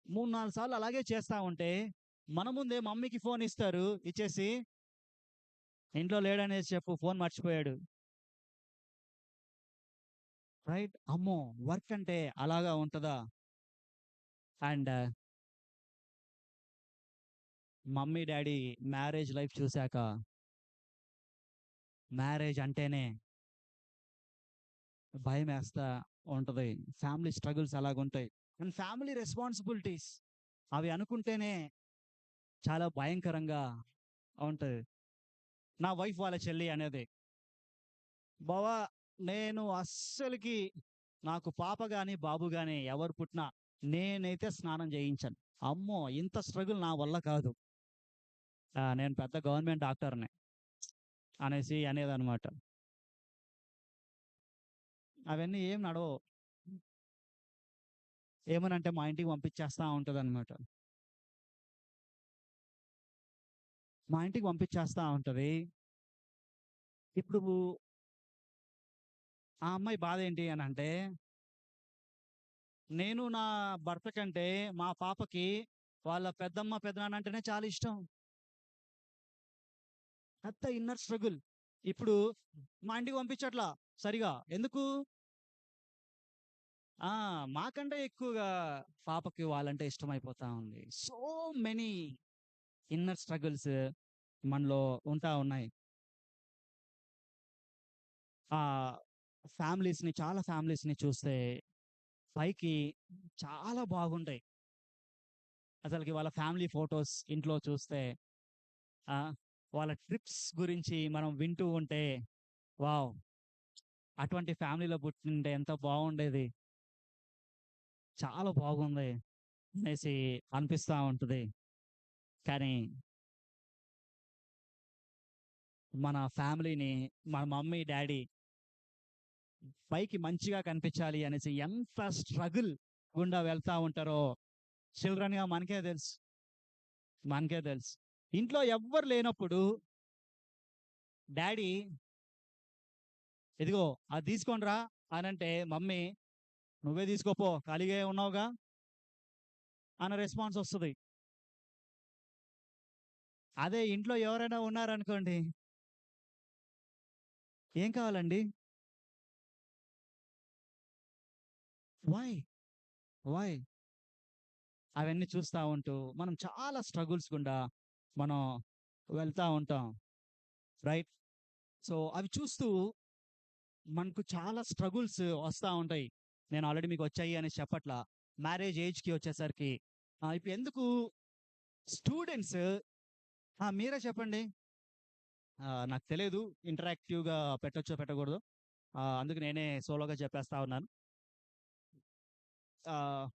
3, 4 సార్లు అలాగే చేస్తా ఉంటే, మన ముందే మమ్మీకి ఫోన్ ఇస్తారు. ఇచ్చేసి, ఇంట్లో లేడనేసి చెప్పు ఫోన్ మర్చిపోయాడు. రైట్? అమ్మో! వర్క్ అంటే అలాగా ఉంటదా? And mummy, daddy marriage life చూసాక, మ్యారేజ్ అంటేనే భయమేస్తా ఉంటది. ఫ్యామిలీ స్ట్రగుల్స్ అలాగుంటాయి. అండ్ ఫ్యామిలీ రెస్పాన్సిబిలిటీస్ అవి అనుకుంటేనే చాలా భయంకరంగా ఉంటది. నా వైఫ్ వాళ్ళ చెల్లి అనేది, "బావ నేను అస్సలకి నాకు పాప గాని, బాబు గాని ఎవరు పుట్టినా నేనైతే స్నానం చేయించను. అమ్మో! ఇంత స్ట్రగుల్ నా వల్ల కాదు. నేను పెద్ద గవర్నమెంట్ డాక్టర్‌ని" అనేసి అనేదనమాట. అవన్నీ ఏం నడవవు. ఏమనంటే మా ఇంటికి పంపించేస్తా ఉంటదనమాట. మా ఇంటికి పంపించేస్తా ఉంటది. ఇప్పుడు ఆ అమ్మాయి బాధేంటి అనంటే, నేను నా భర్త కంటే మా పాపకి వాళ్ళ పెద్దమ్మ, పెదనాన్న అంటేనే చాలా ఇష్టం. పెద్ద ఇన్నర్ స్ట్రగుల్. ఇప్పుడు మా ఇంటికి పంపించట్లా సరిగా. ఎందుకు? ఆ! మాకంటే ఎక్కువగా పాపకి వాళ్ళంటే ఇష్టమైపోతా ఉంది. సో మెనీ ఇన్నర్ స్ట్రగుల్స్ మనలో ఉంటా ఉన్నాయి. ఆహ్, చాలా ఫ్యామిలీస్‌ని చూస్తే పైకి చాలా బాగుంటాయి. అసలకి వాళ్ళ ఫ్యామిలీ ఫోటోస్ ఇంట్లో చూస్తే ఆ! వాళ్ళ ట్రిప్స్ గురించి మనం వింటూ ఉంటే, వావ్! అటువంటి ఫ్యామిలీలో పుట్టినుంటే ఎంత బాగుండేది. చాలా బాగుంది అనేసి అనిపిస్తా ఉంటది. కానీ మన ఫ్యామిలీని మన మమ్మీ, డ్యాడీ పైకి మంచిగా కనిపించాలి అనేసి ఎంత స్ట్రగుల్ గుండా వెళ్తా ఉంటారో చిల్డ్రన్‌గా మనకే తెలుసు. మనకే తెలుసు. ఇంట్లో ఎవ్వరు లేనప్పుడు డ్యాడీ ఇదిగో అది తీసుకొని రా అనంటే మమ్మీ నువ్వే తీసుకోపో ఖాళీగే ఉన్నావుగా అన్న రెస్పాన్స్ వస్తది. అదే ఇంట్లో ఎవరైనా ఉన్నారనుకోండి, "ఏం కావాలండి? వై? వై?" అవన్నీ చూస్తా ఉంటూ మనం చాలా స్ట్రగుల్స్ గుండా మనం వెళ్తా ఉంటాం. రైట్? సో, అవి చూస్తూ మనకు చాలా స్ట్రగుల్స్ వస్తా ఉంటాయి. నేను ఆల్రెడీ మీకొచ్చాయి అనేసి చెప్పట్లా. మ్యారేజ్ ఏజ్‌కి వచ్చేసరికి ఇప్పుడు ఎందుకు స్టూడెంట్స్ మీరే చెప్పండి. నాకు తెలీదు ఇంటరాక్టివ్‌గా పెట్టొచ్చో, పెట్టకూడదో. అందుకు నేనే సోలోగా చెప్పేస్తా ఉన్నాను. ఆహ్,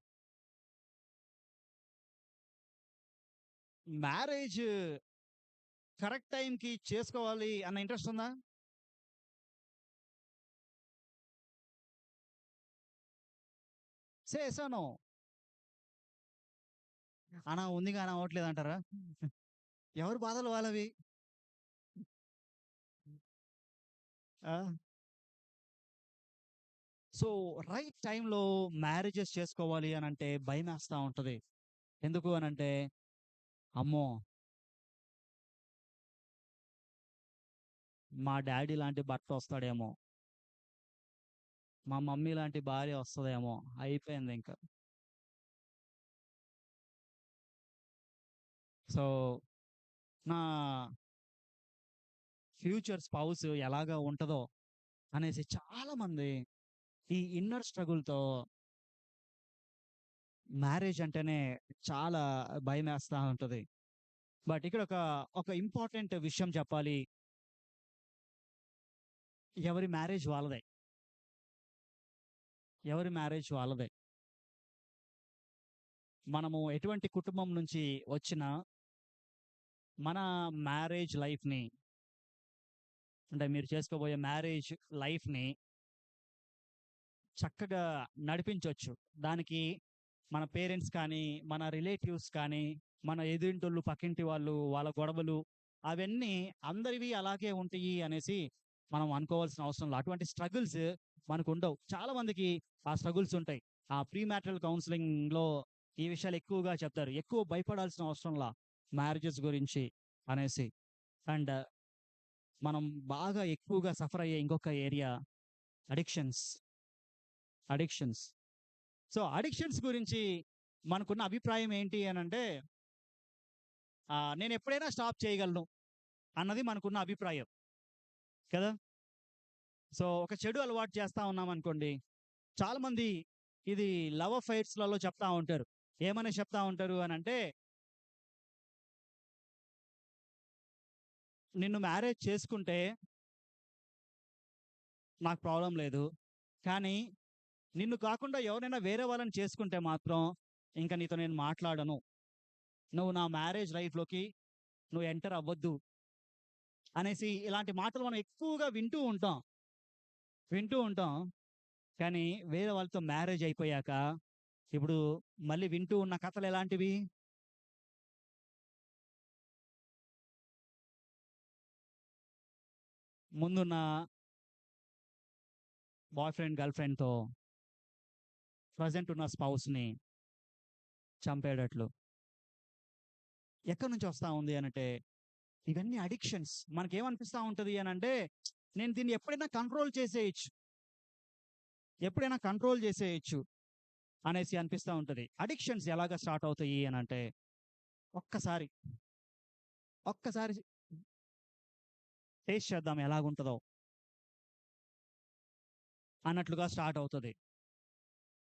మ్యారేజ్ కరెక్ట్ టైంకి చేసుకోవాలి అన్న ఇంట్రెస్ట్ ఉందా? సే యెస్ ఆర్ నో? ఉంది గాని అవ్వట్లేదంటారా? ఎవరి బాధలు వాళ్ళవి. ఆ! సో, రైట్ టైమ్‌లో మ్యారేజెస్ చేసుకోవాలి అనంటే భయమేస్తా ఉంటది. ఎందుకు అనంటే, అమ్మో! మా డ్యాడీ లాంటి భర్తొస్తాడేమో! మా మమ్మీ లాంటి భార్య వస్తదేమో! అయిపోయిందింక. సో, నా ఫ్యూచర్ స్పౌస్ ఎలాగా ఉంటదో అనేసి చాలామంది ఈ ఇన్నర్ స్ట్రగుల్‌తో మ్యారేజ్ అంటేనే చాలా భయమేస్తా ఉంటది. బట్ ఇక్కడ ఒక ఇంపార్టెంట్ విషయం చెప్పాలి. ఎవరి మ్యారేజ్ వాళ్ళదే. ఎవరి మ్యారేజ్ వాళ్ళదే. మనము ఎటువంటి కుటుంబం నుంచి వచ్చినా మన మ్యారేజ్ లైఫ్‌ని అంటే మీరు చేసుకోబోయే మ్యారేజ్ లైఫ్‌ని చక్కగా నడిపించొచ్చు. దానికి మన పేరెంట్స్ కానీ, మన రిలేటివ్స్ కానీ, మన ఎదురింటోళ్ళు, పక్కింటి వాళ్ళు, వాళ్ళ గొడవలు అవన్నీ అందరివి అలాగే ఉంటాయి అనేసి మనం అనుకోవాల్సిన అవసరం లేదు. అటువంటి స్ట్రగుల్స్ మనకుండవు. చాలా మందికి ఆ స్ట్రగుల్స్ ఉంటాయి. ఆ ప్రీ మ్యారిటల్ కౌన్సెలింగ్‌లో ఈ విషయాలు ఎక్కువగా చెప్తారు. ఎక్కువ భయపడాల్సిన అవసరంలా మ్యారేజెస్ గురించి అనేసి. అండ్ మనం బాగా ఎక్కువగా సఫర్ అయ్యే ఇంకొక area addictions. Addictions. So, addictions గురించి మనకున్న అభిప్రాయం ఏంటి అనంటే, నేనెప్పుడైనా స్టాప్ చేయగలను అన్నది మనకున్న అభిప్రాయం కదా! సో, ఒక చెడు అలవాటు చేస్తా ఉన్నామనుకోండి, చాలామంది ఇది లవ్ అఫైర్స్‌లలో చెప్తా ఉంటారు. ఏమని చెప్తా ఉంటారు అనంటే, "నిన్ను మ్యారేజ్ చేసుకుంటే నాకు ప్రాబ్లమ్ లేదు. కానీ నిన్ను కాకుండా ఎవరైనా వేరే వాళ్ళని చేసుకుంటే మాత్రం ఇంక నీతో నేను మాట్లాడను. నువ్వు నా మ్యారేజ్ లైఫ్‌లోకి నువ్వు ఎంటర్ అవ్వద్దు." అనేసి ఇలాంటి మాటలు మనం ఎక్కువగా వింటూ ఉంటాం. కానీ వేరే వాళ్ళతో మ్యారేజ్ అయిపోయాక, ఇప్పుడు మళ్ళీ వింటూ ఉన్న కథలెలాంటివి? ముందున్న బాయ్ ఫ్రెండ్, గర్ల్ ఫ్రెండ్‌తో ప్రెజెంట్ ఉన్న స్పౌస్‌ని చంపేయడట్లు. ఎక్కడి నుంచి వస్తా ఉంది అనంటే, ఇవన్నీ అడిక్షన్స్. మనకేమనిపిస్తా ఉంటది అనంటే, నేను దీన్ని ఎప్పుడైనా కంట్రోల్ చేసేయొచ్చు. ఎప్పుడైనా కంట్రోల్ చేసేయొచ్చు అనేసి అనిపిస్తా ఉంటది. అడిక్షన్స్ ఎలాగా స్టార్ట్ అవుతాయి అనంటే, ఒక్కసారి, ఒక్కసారి టేస్ట్ చేద్దాం ఎలాగుంటదో అన్నట్లుగా స్టార్ట్ అవుతది.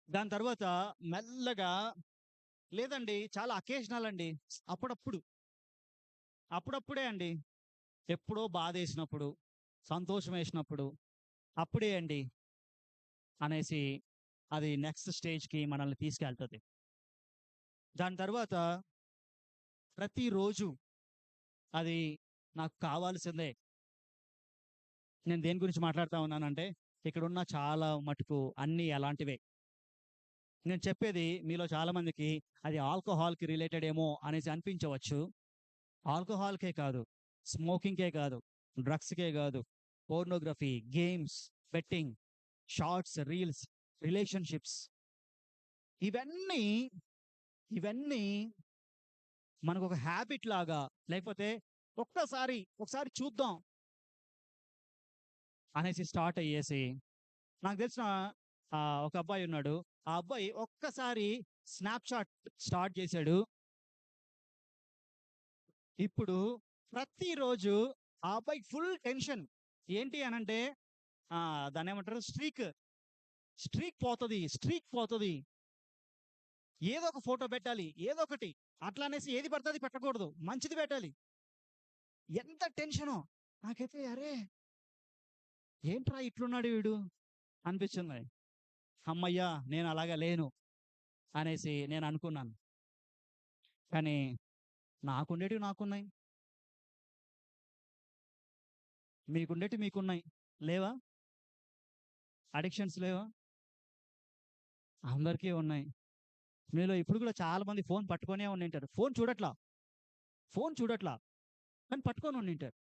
దాని తర్వాత మెల్లగా లేదండి. చాలా అకేషనల్ అండి. అప్పుడప్పుడు. అప్పుడప్పుడే అండి. ఎప్పుడో బాధేసినప్పుడు, సంతోషమేసినప్పుడు, అప్పుడే అండి అనేసి అది నెక్స్ట్ స్టేజ్‌కి మనల్ని తీసుకెళ్తది. దాని తర్వాత ప్రతిరోజు అది నాకు కావాల్సిందే. నేను దేని గురించి మాట్లాడుతా ఉన్నానంటే, ఇక్కడున్న చాలా మటుకు అన్నీ అలాంటివే. నేను చెప్పేది మీలో చాలా మందికి అది ఆల్కహాల్‌కి రిలేటెడ్ ఏమో అనేసి అనిపించవచ్చు. ఆల్కహాల్‌కే కాదు, స్మోకింగ్‌కే కాదు, డ్రగ్స్‌కే గాదు, pornography, games, betting, shorts, reels, relationships ఇవన్నీ, ఇవన్నీ మనకొక హాబిట్ లాగా లేకపోతే ఒకసారి చూద్దాం అనేసి స్టార్ట్ అయ్యేసి నాకు తెలిసిన ఒక అబ్బాయున్నాడు. ఆ అబ్బాయి ఒక్కసారి స్నాప్‌చాట్ స్టార్ట్ చేశాడు. ఇప్పుడు ప్రతిరోజు ఆ అబ్బాయికి ఫుల్ టెన్షన్. ఏంటి అనంటే దాన్నేమంటారు స్ట్రీక్ పోతది. ఏదో ఒక ఫోటో పెట్టాలి. ఏదో ఒకటి. అట్లా అనేసి ఏది పడితే అది పెట్టకూడదు. మంచిది పెట్టాలి. ఎంత టెన్షనో. నాకైతే అరే! ఏంట్రా ఇట్లున్నాడు వీడు అనిపించింది. హమ్మయ్య! నేను అలాగా లేను అనేసి నేను అనుకున్నాను. కానీ నాకుండేటివి నాకున్నాయి. మీకుండేటివి మీకున్నాయి. లేవా? అడిక్షన్స్ లేవా? అందరికీ ఉన్నాయి. మీలో ఇప్పుడు కూడా చాలా మంది ఫోను పట్టుకొనే ఉండింటారు. ఫోను చూడట్లా. కానీ పట్టుకొని ఉండింటారు.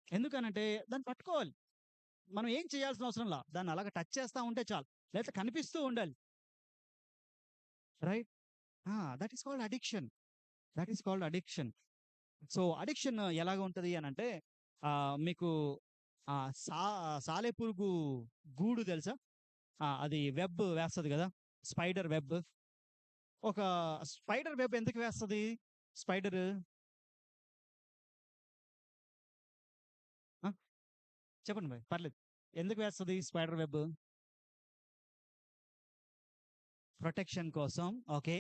ఎందుకనంటే దాన్ని పట్టుకోవాలి. మనం ఏం చేయాల్సిన అవసరంలా. దాన్ని అలాగా టచ్ చేస్తా ఉంటే చాలు. లేకపోతే కనిపిస్తూ ఉండాలి. రైట్? ఆ! That is called addiction. That is called addiction. So, addiction ఎలాగ ఉంటది అనంటే మీకు సాలెపురుగు గూడు తెలుసా? అది వెబ్ వేస్తది గదా! Spider web. ఒక స్పైడర్ వెబ్ ఎందుకు వేస్తది? స్పైడరు. ఆ! చెప్పండి మరి పర్లేదు. ఎందుకు వేస్తది స్పైడర్ వెబ్? ప్రొటెక్షన్ కోసం. ఓకే.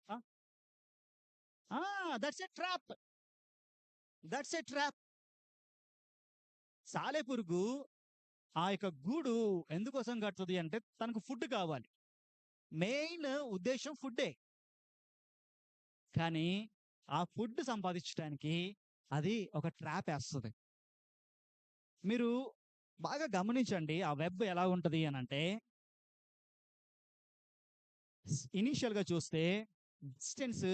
ఆ! ఆ! That's a trap. That's a trap. సాలెపురుగు ఆ యొక్క గూడు ఎందుకోసం కడతది అంటే తనకు ఫుడ్ కావాలి. మెయిన్ ఉద్దేశ్యం ఫుడ్డే. కానీ ఆ ఫుడ్ సంపాదించడానికి అది ఒక ట్రాప్ ఏస్తది. మీరు బాగా గమనించండి ఆ వెబ్ ఎలా ఉంటది అనంటే ఇనీషియల్‌గా చూస్తే డిస్టెన్స్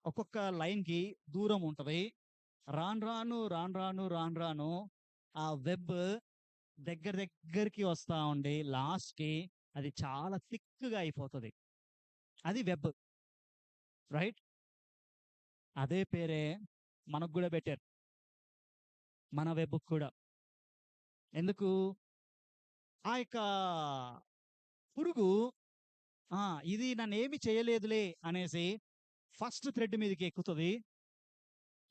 ఒక్కొక్క లైన్‌కి దూరం ఉంటది. రాను రాను ఆ వెబ్ దగ్గరికి వస్తా ఉండి లాస్ట్‌కి అది చాలా థిక్‌గా అయిపోతది. అది వెబ్. రైట్? అదే పేరే మనకు గూడా పెట్టారు. మన వెబ్‌కి కూడా. ఎందుకు? ఆ యొక్క పురుగు ఆ! ఇది నన్నేమి చేయలేదులే అనేసి ఫస్ట్ థ్రెడ్ మీదకి ఎక్కుతది.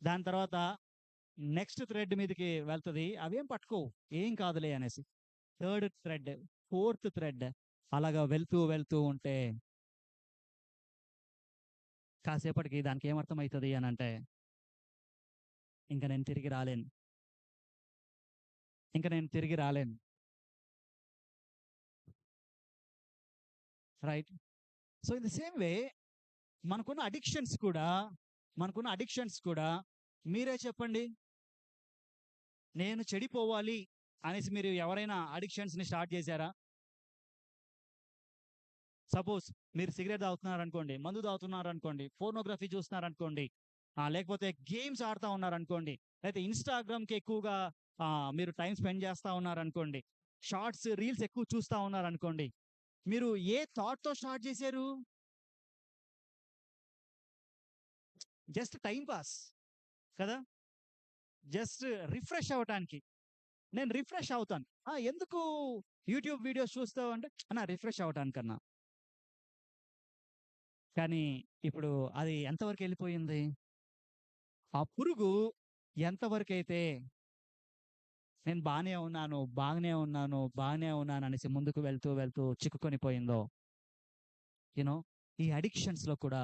దాని తర్వాత నెక్స్ట్ థ్రెడ్ మీదకి వెళ్తది. అవేం పట్టుకోవు. ఏం కాదులే అనేసి. థర్డ్ థ్రెడ్, ఫోర్త్ థ్రెడ్ అలాగా వెళ్తూ ఉంటే కాసేపటికి దానికేమర్థమైతది అనంటే, ఇంక నేను తిరిగి రాలేను. ఇంక నేను తిరిగి రాలేను. Right? So, in the same way మనకున్న అడిక్షన్స్ కూడా మనకున్న అడిక్షన్స్ కూడా మీరే చెప్పండి. నేను చెడిపోవాలి అనేసి మీరు ఎవరైనా అడిక్షన్స్‌ని స్టార్ట్ చేసారా? సపోజ్ మీరు సిగరెట్ తాగుతున్నారనుకోండి, మందు తాగుతున్నారనుకోండి, పోర్నోగ్రఫీ చూస్తున్నారనుకోండి, లేకపోతే గేమ్స్ ఆడుతా ఉన్నారనుకోండి, లేతే ఇన్‌స్టాగ్రామ్‌కి ఎక్కువగా మీరు టైమ్ స్పెండ్ చేస్తా ఉన్నారనుకోండి, షార్ట్స్, రీల్స్ ఎక్కువ చూస్తా ఉన్నారనుకోండి. మీరు ఏ థాట్‌తో స్టార్ట్ చేశారు? జస్ట్ టైమ్ పాస్ కదా! జస్ట్ రిఫ్రెష్ అవ్వటానికి. నేను రిఫ్రెష్ అవుతాను. ఎందుకు యూట్యూబ్ వీడియోస్ చూస్తావు అంటే, అన్న రిఫ్రెష్ అవ్వటానికన్నా. కానీ ఇప్పుడు అది ఎంతవరకెళ్ళిపోయింది? ఆ పురుగు ఎంతవరకైతే నేను బాగానే ఉన్నాననేసి ముందుకు వెళ్తూ చిక్కుకొని పోయిందో, యూ నో ఈ అడిక్షన్స్‌లో కూడా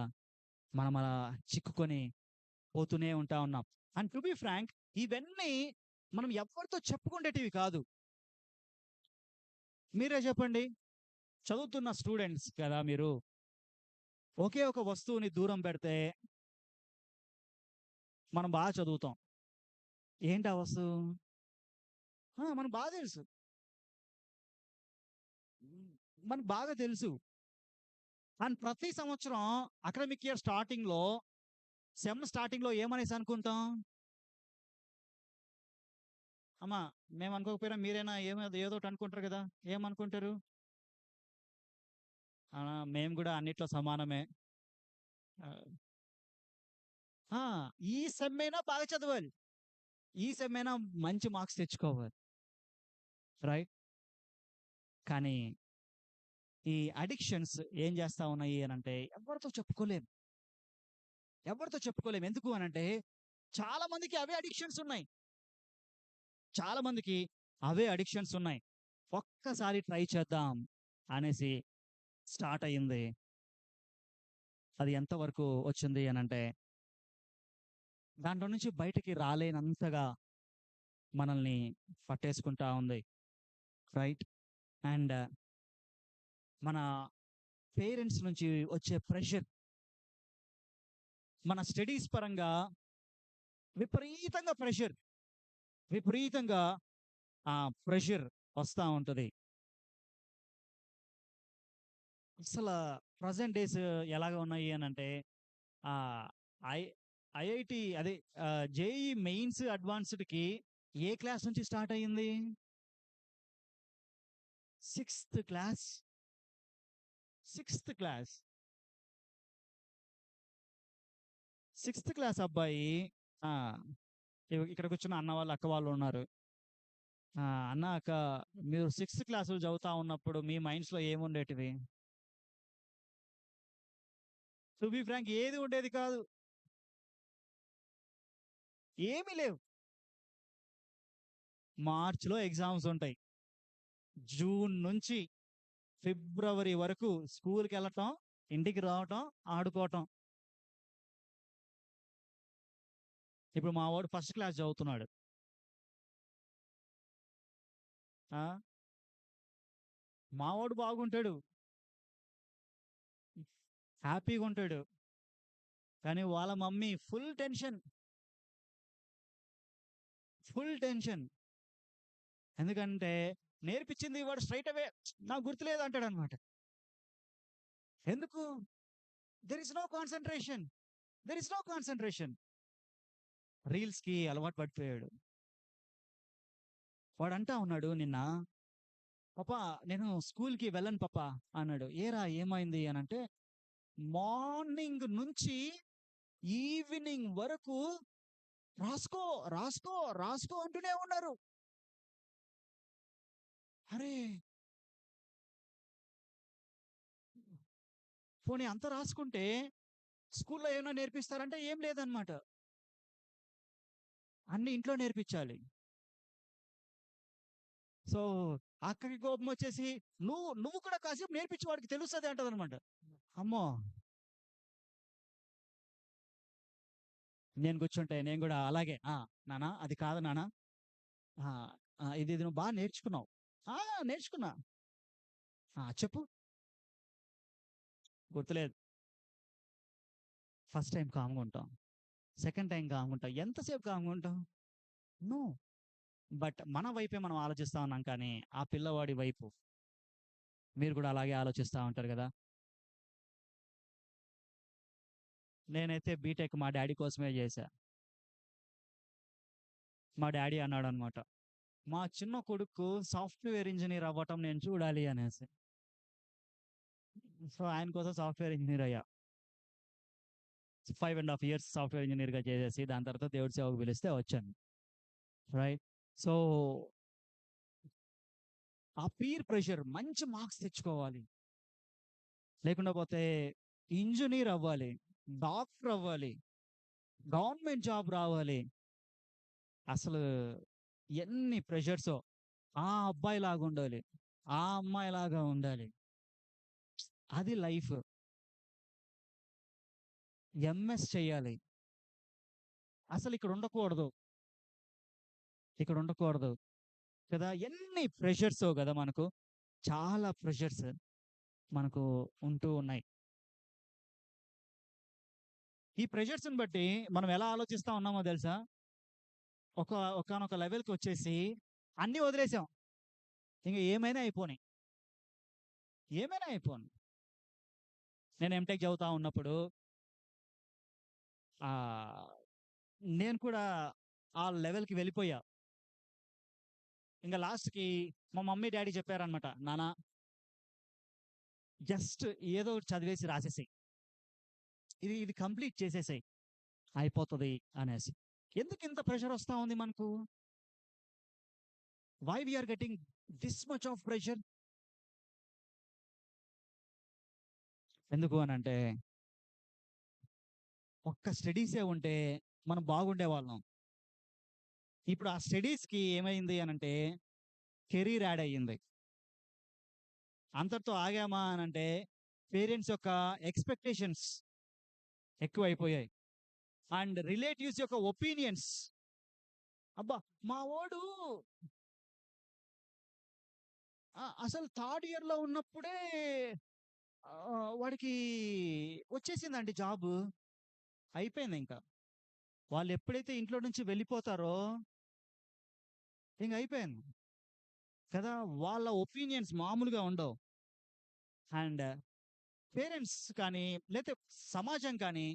మనం అలా చిక్కుకొని పోతూనే ఉంటా ఉన్నాం. అండ్ టు బీ ఫ్రాంక్ ఇవన్నీ మనం ఎవ్వరితో చెప్పుకునేటివి కాదు. మీరే చెప్పండి. చదువుతున్న స్టూడెంట్స్ కదా మీరు. ఒకే ఒక వస్తువుని దూరం పెడితే మనం బాగా చదువుతాం. ఏంటి ఆ వస్తువు? మనకు బాగా తెలుసు. మనకు బాగా తెలుసు. అండ్ ప్రతి సంవత్సరం అకాడమిక్ ఇయర్ స్టార్టింగ్‌లో సెమ్ స్టార్టింగ్‌లో ఏమనేసి అనుకుంటాం? అమ్మ మేము అనుకోకపోయినా మీరైనా ఏదోటి అనుకుంటారు గదా! ఏమనుకుంటారు? మేము గూడా అన్నిట్లో సమానమే. ఆహ్, ఆ! ఈ సెమ్మయినా బాగా చదవాలి. ఈ సెమ్మయినా మంచి మార్క్స్ తెచ్చుకోవాలి. రైట్? కానీ ఈ అడిక్షన్స్ ఏం చేస్తా ఉన్నాయి అనంటే ఎవరితో చెప్పుకోలేం. ఎందుకు అనంటే చాలా మందికి అవే అడిక్షన్స్ ఉన్నాయి. చాలా మందికి అవే అడిక్షన్స్ ఉన్నాయి. ఒక్కసారి ట్రై చేద్దాం అనేసి స్టార్ట్ అయింది. అది ఎంత వరకు వచ్చింది అనంటే, దాంట్లో నుంచి బయటికి రాలేనంతగా మనల్ని పట్టేసుకుంటా ఉంది. రైట్? అండ్ మన పేరెంట్స్ నుంచి వచ్చే ప్రెషర్, మన స్టడీస్ పరంగా విపరీతంగా ప్రెషర్, విపరీతంగా ప్రెషర్ వస్తా ఉంటది. అసల ప్రెజెంట్ డేస్ ఎలాగా ఉన్నాయి అనంటే ఆహ్, ఐ ఐఐటీ అదే జేఈఈ మెయిన్స్ అడ్వాన్స్‌డ్‌కి ఏ క్లాస్ నుంచి స్టార్ట్ అయ్యింది? Sixth class. Sixth class. Sixth class అబ్బాయి. ఆ! ఇక్కడ కూర్చున్న అన్న వాళ్ళు, అక్క వాళ్ళు ఉన్నారు. అన్న, అక్క, మీరు సిక్స్త్ క్లాస్‌లో చదువుతా ఉన్నప్పుడు మీ మైండ్స్‌లో ఏముండేటివి? టు బీ ఫ్రాంక్ ఏది ఉండేది కాదు. ఏమీ లేవు. మార్చ్‌లో ఎగ్జామ్స్ ఉంటాయి. జూన్ నుంచి ఫిబ్రవరి వరకు స్కూల్‌కెళ్ళటం, ఇంటికి రావటం, ఆడుకోవటం. ఇప్పుడు మా వాడు ఫస్ట్ క్లాస్ చదువుతున్నాడు. ఆ! మా వాడు బాగుంటాడు. హ్యాపీగుంటాడు. కానీ వాళ్ళ mummy full tension. Full tension. ఎందుకంటే నేర్పించింది వాడు స్ట్రెయిట్ అవే నాకు గుర్తులేదు అంటాడన్నమాట. ఎందుకు? There is no concentration. There is no concentration. రీల్స్‌కి అలవాటు పడిపోయాడు. వాడంటా ఉన్నాడు నిన్న, "పాపా నేను స్కూల్‌కి వెళ్ళను పాపా" అన్నాడు. "ఏరా ఏమైంది?" అనంటే, "మార్నింగ్ నుంచి ఈవినింగ్ వరకు రాసుకో, రాసుకో, రాసుకో అంటూనే ఉన్నారు." అరే! పోనీ అంత రాసుకుంటే స్కూల్‌లో ఏమైనా నేర్పిస్తారంటే ఏం లేదనమాట. అన్నీ ఇంట్లో నేర్పించాలి. సో, అక్కకి కోపమొచ్చేసి, "నువ్వు నువ్వు కూడా కాసేపు నేర్పించు వాడికి తెలుస్తది" అంటదనమాట. అమ్మో! నేను కూర్చుంటే నేను గూడా అలాగే, నాన్న అది కాదు నాన్న. ఆ! ఇది ఇది నువ్వు నేర్చుకున్నావు." "ఆ! నేర్చుకున్నా." చెప్పు." గుర్తులేదు. ఫస్ట్ టైమ్ కామ్‌గా ఉంటాం. సెకండ్ టైమ్ కామ్‌గా ఉంటాం. ఎంతసేపు కామ్‌గా ఉంటాం? నో. బట్ మన వైపే మనం ఆలోచిస్తా ఉన్నాం కానీ, ఆ పిల్లవాడి వైపు మీరు కూడా అలాగే ఆలోచిస్తా ఉంటారు గదా! నేనైతే బీటెక్ మా డ్యాడీ కోసమే జేశా. మా డ్యాడీ అన్నాడనమాట, "మా చిన్న కొడుకు సాఫ్ట్‌వేర్ ఇంజినీర్ అవ్వటం నేను చూడాలి" అనేసి. సో, ఆయన కోసం సాఫ్ట్‌వేర్ ఇంజినీర్ అయ్యా. 5 ½ ఇయర్స్ సాఫ్ట్‌వేర్ ఇంజినీర్‌గా చేసేసి, దాని తర్వాత దేవుడి సేవకు పిలిస్తే వచ్చాను. రైట్. సో, ఆ పీర్ ప్రెషర్ మంచి మార్క్స్ తెచ్చుకోవాలి. లేకుండా పోతే ఇంజినీర్ అవ్వాలి, డాక్టర్ అవ్వాలి, గవర్నమెంట్ జాబ్ రావాలి. అసలు ఎన్ని ప్రెషర్సో. ఆ అబ్బాయిలాగా ఉండాలి. ఆ అమ్మాయిలాగా ఉండాలి. అది లైఫ్. ఎంఎస్ చేయాలి. అసలు ఇక్కడ ఉండకూడదు. ఇక్కడ ఉండకూడదు. కదా! ఎన్ని ప్రెషర్సో గదా మనకు. చాలా ప్రెషర్స్ మనకు ఉంటూ ఉన్నాయి. ఈ ప్రెషర్స్‌ని బట్టి మనం ఎలా ఆలోచిస్తా ఉన్నామో తెలుసా? ఒకానొక లెవెల్‌కొచ్చేసి అన్నీ వదిలేసాం. ఇంక ఏమైనా అయిపోని. ఏమైనా అయిపోని. నేను ఎంటెక్ చదువుతా ఉన్నప్పుడు ఆహ్, నేను కూడా ఆ లెవెల్‌కి వెళ్ళిపోయా. ఇంక లాస్ట్‌కి మా మమ్మీ, డ్యాడీ చెప్పారనమాట, "నాన్న జస్ట్ ఏదో ఒకటి చదివేసి రాసేసేయి. ఇది ఇది కంప్లీట్ చేసేసేయి. అయిపోతది" అనేసి. ఎందుకింత ప్రెషరొస్తా ఉంది మనకు? Why we are getting this much of pressure? ఎందుకు అనంటే, ఒక్క స్టడీసే ఉంటే మనం బాగుండేవాళ్ళం. ఇప్పుడు ఆ స్టడీస్‌కి ఏమైంది అనంటే, కెరీర్ యాడ్ అయ్యింది. అంతటితో ఆగామా అనంటే, పేరెంట్స్ యొక్క ఎక్స్‌పెక్టేషన్స్ ఎక్కువైపోయాయి. అండ్ రిలేటివ్స్ యొక్క ఒపీనియన్స్. అబ్బా! మా వోడు అసలు థర్డ్ ఇయర్‌లో ఉన్నప్పుడే వాడికి వచ్చేసిందండి జాబు. అయిపోయిందింక. వాళ్ళెప్పుడైతే ఇంట్లో నుంచి వెళ్ళిపోతారో ఇంక అయిపోయింది. కదా! వాళ్ళ ఒపీనియన్స్ మామూలుగా ఉండవు. అండ్ పేరెంట్స్ కానీ, లేతే సమాజం కానీ,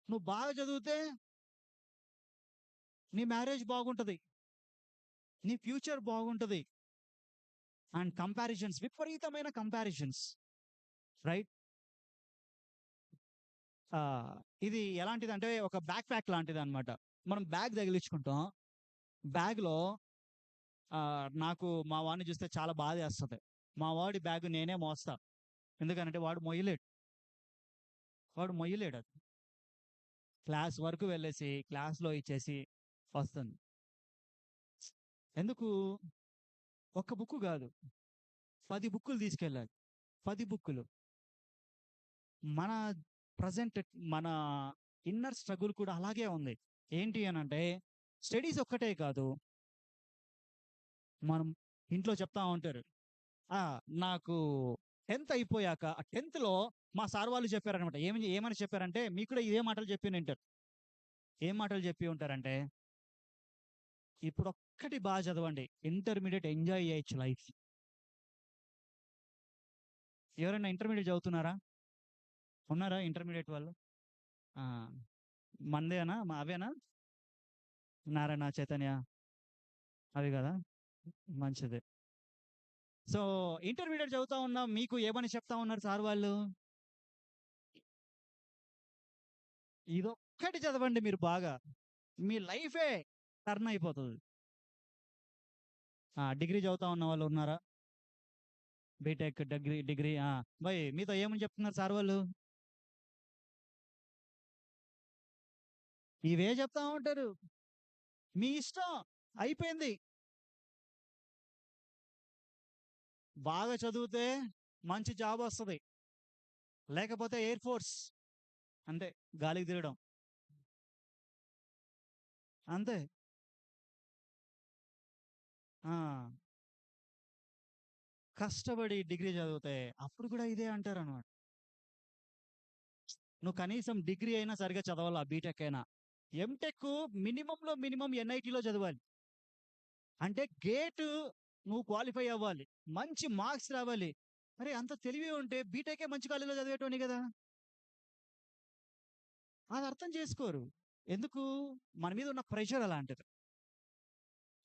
"నువ్వు బాగా చదివితే నీ మ్యారేజ్ బాగుంటది. నీ ఫ్యూచర్ బాగుంటది. అండ్ కంపారిజన్స్, విపరీతమైన కంపారిజన్స్, రైట్? ఆహ్, ఇది ఎలాంటిదంటే ఒక బ్యాక్ ప్యాక్ లాంటిదనమాట. మనం బ్యాగ్ తగిలించుకుంటాం. బ్యాగ్‌లో నాకు మా వాడిని చూస్తే చాలా బాధేస్తది. మా వాడి బ్యాగ్ నేనే మోస్తా. ఎందుకనంటే వాడు మొయ్యలేడది. క్లాస్ వరకు వెళ్ళేసి, క్లాస్‌లో ఇచ్చేసి వస్తాను. ఎందుకు? ఒక్క బుక్కు గాదు. 10 బుక్కులు తీసుకెళ్ళాలి. 10 బుక్కులు. మన ప్రెజెంట్ మన ఇన్నర్ స్ట్రగుల్ కూడా అలాగే ఉంది. ఏంటి అనంటే, స్టడీస్ ఒక్కటే కాదు. మనం ఇంట్లో చెప్తా ఉంటారు. ఆ! నాకు 10థ్ అయిపోయాక, ఆ 10థ్‌లో మా సార్ వాళ్ళు చెప్పారనమాట. ఏమని చెప్పారంటే, మీకు కూడా ఇదే మాటలు చెప్పినుంటారు. ఏం మాటలు చెప్పి ఉంటారంటే, ఇప్పుడొక్కటి చదవండి. ఇంటర్మీడియేట్ ఎంజాయ్ చేయొచ్చు లైఫ్. ఎవరైనా ఇంటర్మీడియేట్ చదువుతున్నారా? ఉన్నారా ఇంటర్మీడియేట్ వాళ్ళు? ఆ! మనదేనా? అవేనా? నారాయణ, చైతన్య అవి గదా! మంచిది. సో, ఇంటర్మీడియేట్ చదువుతా ఉన్నాం. మీకు ఏమని చెప్తా ఉన్నారు సార్ వాళ్ళు? ఇదొక్కటి చదవండి మీరు బాగా. మీ లైఫే టర్న్ అయిపోతది. డిగ్రీ చదువుతా ఉన్నవాళ్ళు ఉన్నారా? బీటెక్, డిగ్రీ మీతో ఏమని చెప్తున్నారు సార్ వాళ్ళు? ఇవే చెప్తా ఉంటారు. మీ ఇష్టం. అయిపోయింది. బాగా చదివితే మంచి జాబొస్తది. లేకపోతే ఎయిర్ ఫోర్స్. అంతే. గాలికి తిరగడం. అంతే. ఆ! కష్టపడి డిగ్రీ చదివితే అప్పుడు కూడా ఇదే అంటారనమాట. నువ్వు కనీసం డిగ్రీ అయినా సరిగ్గా చదవాలా బీటెక్ అయినా. ఎంటెక్ మినిమమ్ ఎన్‌ఐటీలో చదవాలి. అంటే గేటు నువ్వు క్వాలిఫై అవ్వాలి. మంచి మార్క్స్ రావాలి. అరే! అంత తెలివే ఉంటే బీటెకే మంచి కాలేజ్‌లో చదివేటోడిని గదా! అది అర్థం చేసుకోరు. ఎందుకు? మన మీద ఉన్న ప్రెషర్ అలాంటిది.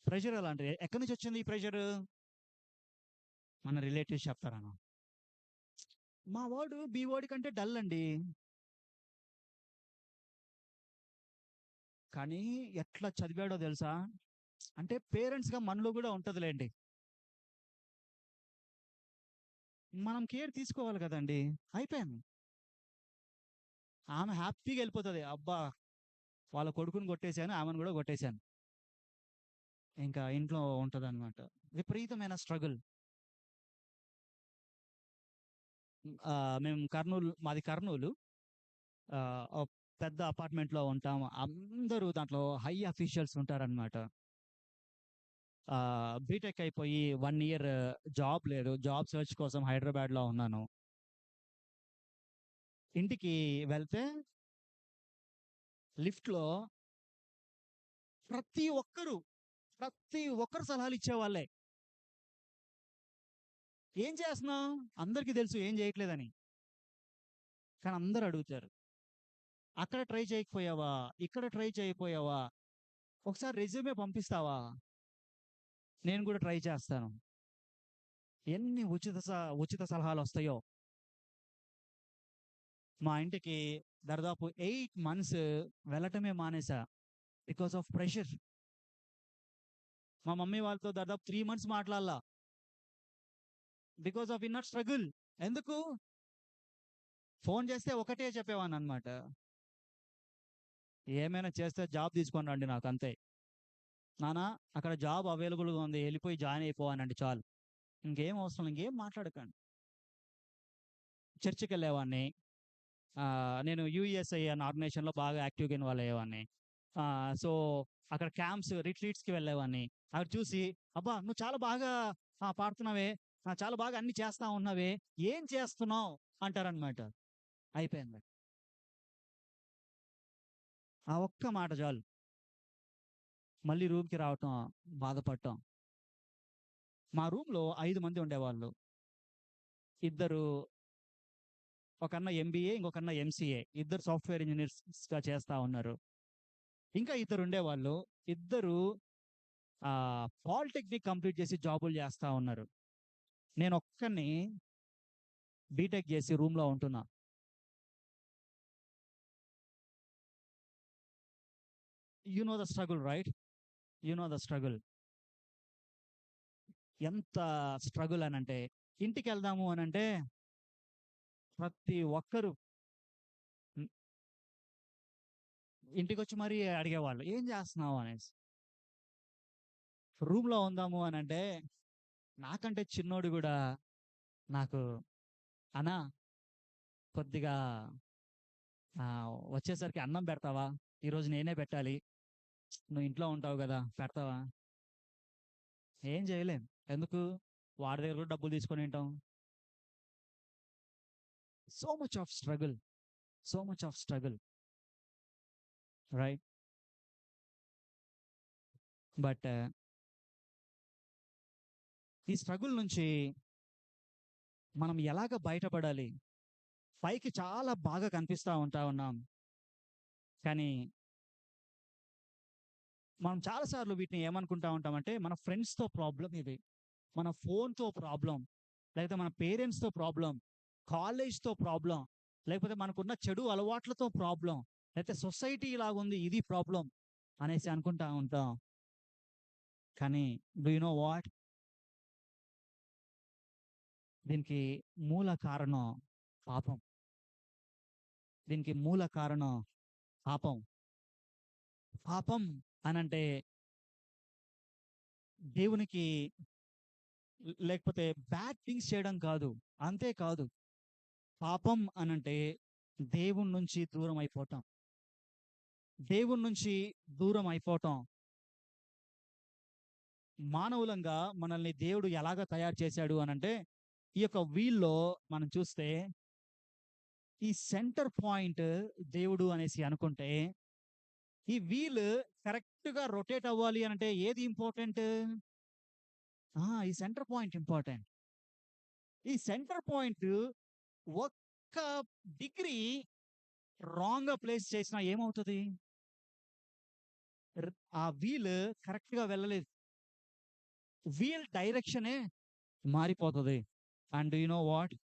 ప్రెషర్ అలాంటిది. ఎక్కడి నుంచొచ్చింది ఈ ప్రెషరు? మన రిలేటివ్స్ చెప్తారనమాట. మా వాడు మీ వాడి కంటే డల్ అండి. కానీ ఎట్లా చదివాడో తెలుసా? అంటే పేరెంట్స్‌గా మనలో గూడా ఉంటదిలెండి. మనం కేర్ తీసుకోవాలి గదండీ! అయిపోయింది. ఆమె హ్యాపీగా ఎళ్ళిపోతది. అబ్బా! వాళ్ళ కొడుకుని కొట్టేసాను. ఆమెను గూడా కొట్టేసాను. ఇంకా ఇంట్లో ఉంటదనమాట. విపరీతమైన స్ట్రగుల్. మేము మాది కర్నూలు. ఒక పెద్ద అపార్ట్మెంట్‌లో ఉంటాం. అందరూ దాంట్లో హై అఫీషియల్స్ ఉంటారనమాట. బీటెక్ అయిపోయి 1 ఇయర్ జాబ్ లేదు. జాబ్ సెర్చ్ కోసం హైదరాబాద్‌లో ఉన్నాను. ఇంటికి వెళ్తే లిఫ్ట్‌లో ప్రతి ఒక్కరు, ప్రతి ఒక్కరు సలహాలిచ్చేవాళ్ళే. "ఏం చేస్తన్నావు?" అందరికి తెలుసు ఏం చేయట్లేదని. కానీ అందరూ అడుగుతారు. "అక్కడ ట్రై చేయకపోయావా? ఇక్కడ ట్రై చేయకపోయావా? ఒకసారి రెజ్యూమే పంపిస్తావా? నేను కూడా ట్రై చేస్తాను." ఎన్ని ఉచిత సలహాలొస్తాయో. మా ఇంటికి దాదాపు 8 మంత్స్ వెళ్ళటమే మానేసా. Because of pressure. మా మమ్మీ వాళ్ళతో దాదాపు 3 మంత్స్ మాట్లాడలా. Because of inner struggle. ఎందుకు? ఫోను చేస్తే ఒకటే చెప్పేవాడిననమాట. "ఏమైనా చేస్తే జాబ్ తీసుకొని రండి నాకంతే. నాన్న అక్కడ జాబ్ అవైలబుల్‌గా ఉంది. ఎళ్ళిపోయి జాయిన్ అయిపో" అనండి చాలు. ఇంకేం అవసరం లేదు. ఇంకేం మాట్లాడకండి. చర్చికెళ్ళేవాడిని. నేను యూఎస్ఐ అనే ఆర్గనైజేషన్‌లో బాగా యాక్టివ్‌గా ఇన్వాల్వ్ అయ్యేవాడిని. సో, అక్కడ క్యాంప్స్, రిట్రీట్స్‌కి వెళ్ళేవాడిని. అక్కడ చూసి, "అబ్బా! నువ్వు చాలా బాగా పాడుతున్నావే. చాలా బాగా అన్నీ చేస్తా ఉన్నావే. ఏం చేస్తున్నావు?" అంటారనమాట. అయిపోయింది. ఆ ఒక్క మాట చాలు. మళ్ళీ రూమ్‌కి రావటం, బాధపడటం. మా రూమ్‌లో 5 మంది ఉండేవాళ్ళు. ఇద్దరు ఒకన్న ఎంబీఏ, ఇంకొకన్న ఎంసీఏ. ఇద్దరు సాఫ్ట్‌వేర్ ఇంజినీర్స్‌గా చేస్తా ఉన్నారు. ఇంకా ఇద్దరుండేవాళ్ళు. ఇద్దరు పాలిటెక్నిక్ కంప్లీట్ చేసి జాబులు చేస్తా ఉన్నారు. నేను ఒక్కడిని బీటెక్ చేసి రూమ్‌లో ఉంటున్నా. You know the struggle right? You know the struggle. ఎంత స్ట్రగుల్ అనంటే, ఇంటికెళ్దాము అనంటే ప్రతి ఒక్కరు హ్మ్, ఇంటికొచ్చి మరీ అడిగేవాళ్ళు. "ఏం చేస్తున్నావు?" అనేసి. రూమ్‌లో ఉందాము అనంటే, నాకంటే చిన్నోడు గూడా నాకు, "అన్నా కొద్దిగా వచ్చేసరికి అన్నం పెడతావా? ఈరోజు నేనే పెట్టాలి. నువ్వు ఇంట్లో ఉంటావు గదా! పెడతావా?" ఏం చేయలేం. ఎందుకు? వాడి దగ్గర కూడా డబ్బులు తీసుకొని తింటాం. So much of struggle. So much of struggle. Right? But ఈ స్ట్రగుల్ నుంచి మనం ఎలాగ బయటపడాలి? పైకి చాలా బాగా కనిపిస్తా ఉన్నాం. కానీ మనం చాలా సార్లు వీటిని ఏమనుకుంటా ఉంటామంటే, మన ఫ్రెండ్స్‌తో ప్రాబ్లమ్ ఇది. మన ఫోన్‌తో ప్రాబ్లమ్. లేకపోతే మన పేరెంట్స్‌తో ప్రాబ్లమ్. కాలేజ్‌తో ప్రాబ్లమ్. లేకపోతే మనకున్న చెడు అలవాట్లతో ప్రాబ్లమ్. లేకపోతే సొసైటీ ఇలాగుంది ఇది ప్రాబ్లమ్ అనేసి అనుకుంటా ఉంటాం. కానీ డూ యూ నో వాట్? దీనికి మూల కారణం పాపం. దీనికి మూల కారణం పాపం. పాపం అనంటే దేవునికి లేకపోతే బ్యాడ్ థింగ్స్ చేయడం కాదు. అంతే కాదు. పాపం అనంటే దేవుని నుంచి దూరం అయిపోవటం. దేవుని నుంచి దూరం అయిపోవటం. మానవులంగా మనల్ని దేవుడు ఎలాగా తయారు చేశాడు అనంటే, ఈ యొక్క వీల్‌లో మనం చూస్తే, ఈ సెంటర్ పాయింట్ దేవుడు అనేసి అనుకుంటే, ఈ వీల్ కరెక్ట్‌గా రొటేట్ అవ్వాలి అనంటే ఏది ఇంపార్టెంట్? ఈ సెంటర్ పాయింట్ ఇంపార్టెంట్. ఈ సెంటర్ పాయింట్ ఒక్క డిగ్రీ రాంగ్‌గా ప్లేస్ చేసినా ఏమవుతది? ర్ ఆ వీల్ కరెక్ట్‌గా వెళ్ళలేదు. వీల్ డైరెక్షనే మారిపోతది. And you know what?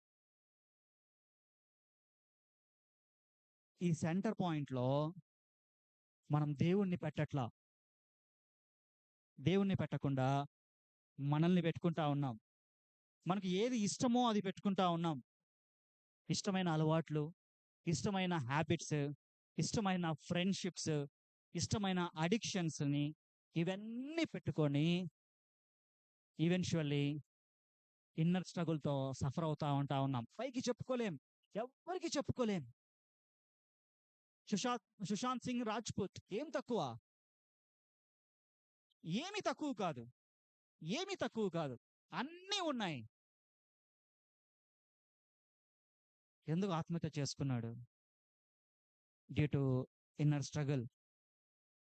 ఈ సెంటర్ పాయింట్‌లో మనం దేవుడిని పెట్టట్లా. దేవుడిని పెట్టకుండా మనల్ని పెట్టుకుంటా ఉన్నాం. మనకి ఏది ఇష్టమో అది పెట్టుకుంటా ఉన్నాం. ఇష్టమైన అలవాట్లు, ఇష్టమైన హ్యాబిట్స్, ఇష్టమైన ఫ్రెండ్‌షిప్స్, ఇష్టమైన అడిక్షన్స్‌ని ఇవన్నీ పెట్టుకొని ఈవెన్చువల్లీ ఇన్నర్ స్ట్రగుల్‌తో సఫర్ అవుతా ఉన్నాం. పైకి చెప్పుకోలేం. ఎవ్వరికీ చెప్పుకోలేం. సుశాంత్ సింగ్ రాజ్‌పూత్ ఏం తక్కువ? ఏమి తక్కువ కాదు. ఏమి తక్కువ కాదు. అన్నీ ఉన్నాయి. ఎందుకు ఆత్మహత్య చేసుకున్నాడు? Due to inner struggle.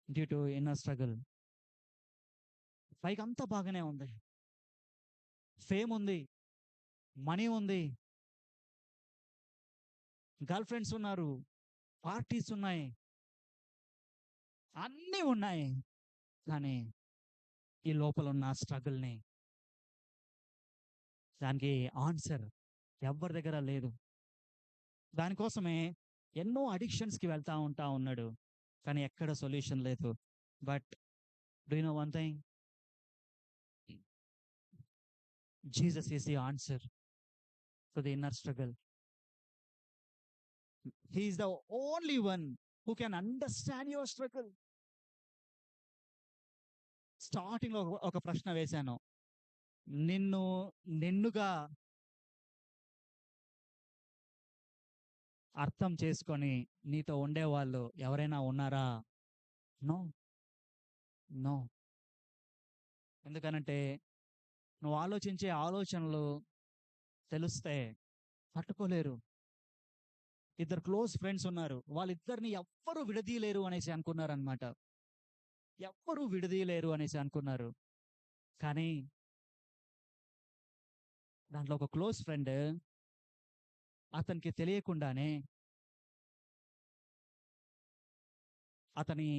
Due to inner struggle. పైకంతా బాగానే ఉంది. ఫేమ్ ఉంది. మనీ ఉంది. గర్ల్ ఫ్రెండ్స్ ఉన్నారు. పార్టీస్ ఉన్నాయి. అన్నీ ఉన్నాయి. కానీ ఈ లోపలున్న స్ట్రగుల్‌ని, దానికి ఆన్సర్ ఎవ్వరి దగ్గర లేదు. దానికోసమే ఎన్నో అడిక్షన్స్‌కి వెళ్తా ఉన్నాడు. కానీ ఎక్కడ సొల్యూషన్ లేదు. But do you know one thing? Jesus is the answer to the inner struggle. He is the only one who can understand your struggle. స్టార్టింగ్‌లో ఒక ప్రశ్న వేశాను. నిన్ను నిన్నుగా అర్థం చేసుకొని నీతో ఉండేవాళ్ళు ఎవరైనా ఉన్నారా? నో. నో. ఎందుకనంటే నువ్వు ఆలోచించే ఆలోచనలు తెలిస్తే తట్టుకోలేరు. ఇద్దరు క్లోజ్ ఫ్రెండ్స్ ఉన్నారు. వాళ్ళిద్దరిని ఎవ్వరు విడదీయలేరు అనేసి అనుకున్నారనమాట. ఎవ్వరు విడదీయలేరు అనేసి అనుకున్నారు. కానీ దాంట్లో ఒక క్లోజ్ ఫ్రెండ్ అతనికి తెలియకుండానే అతని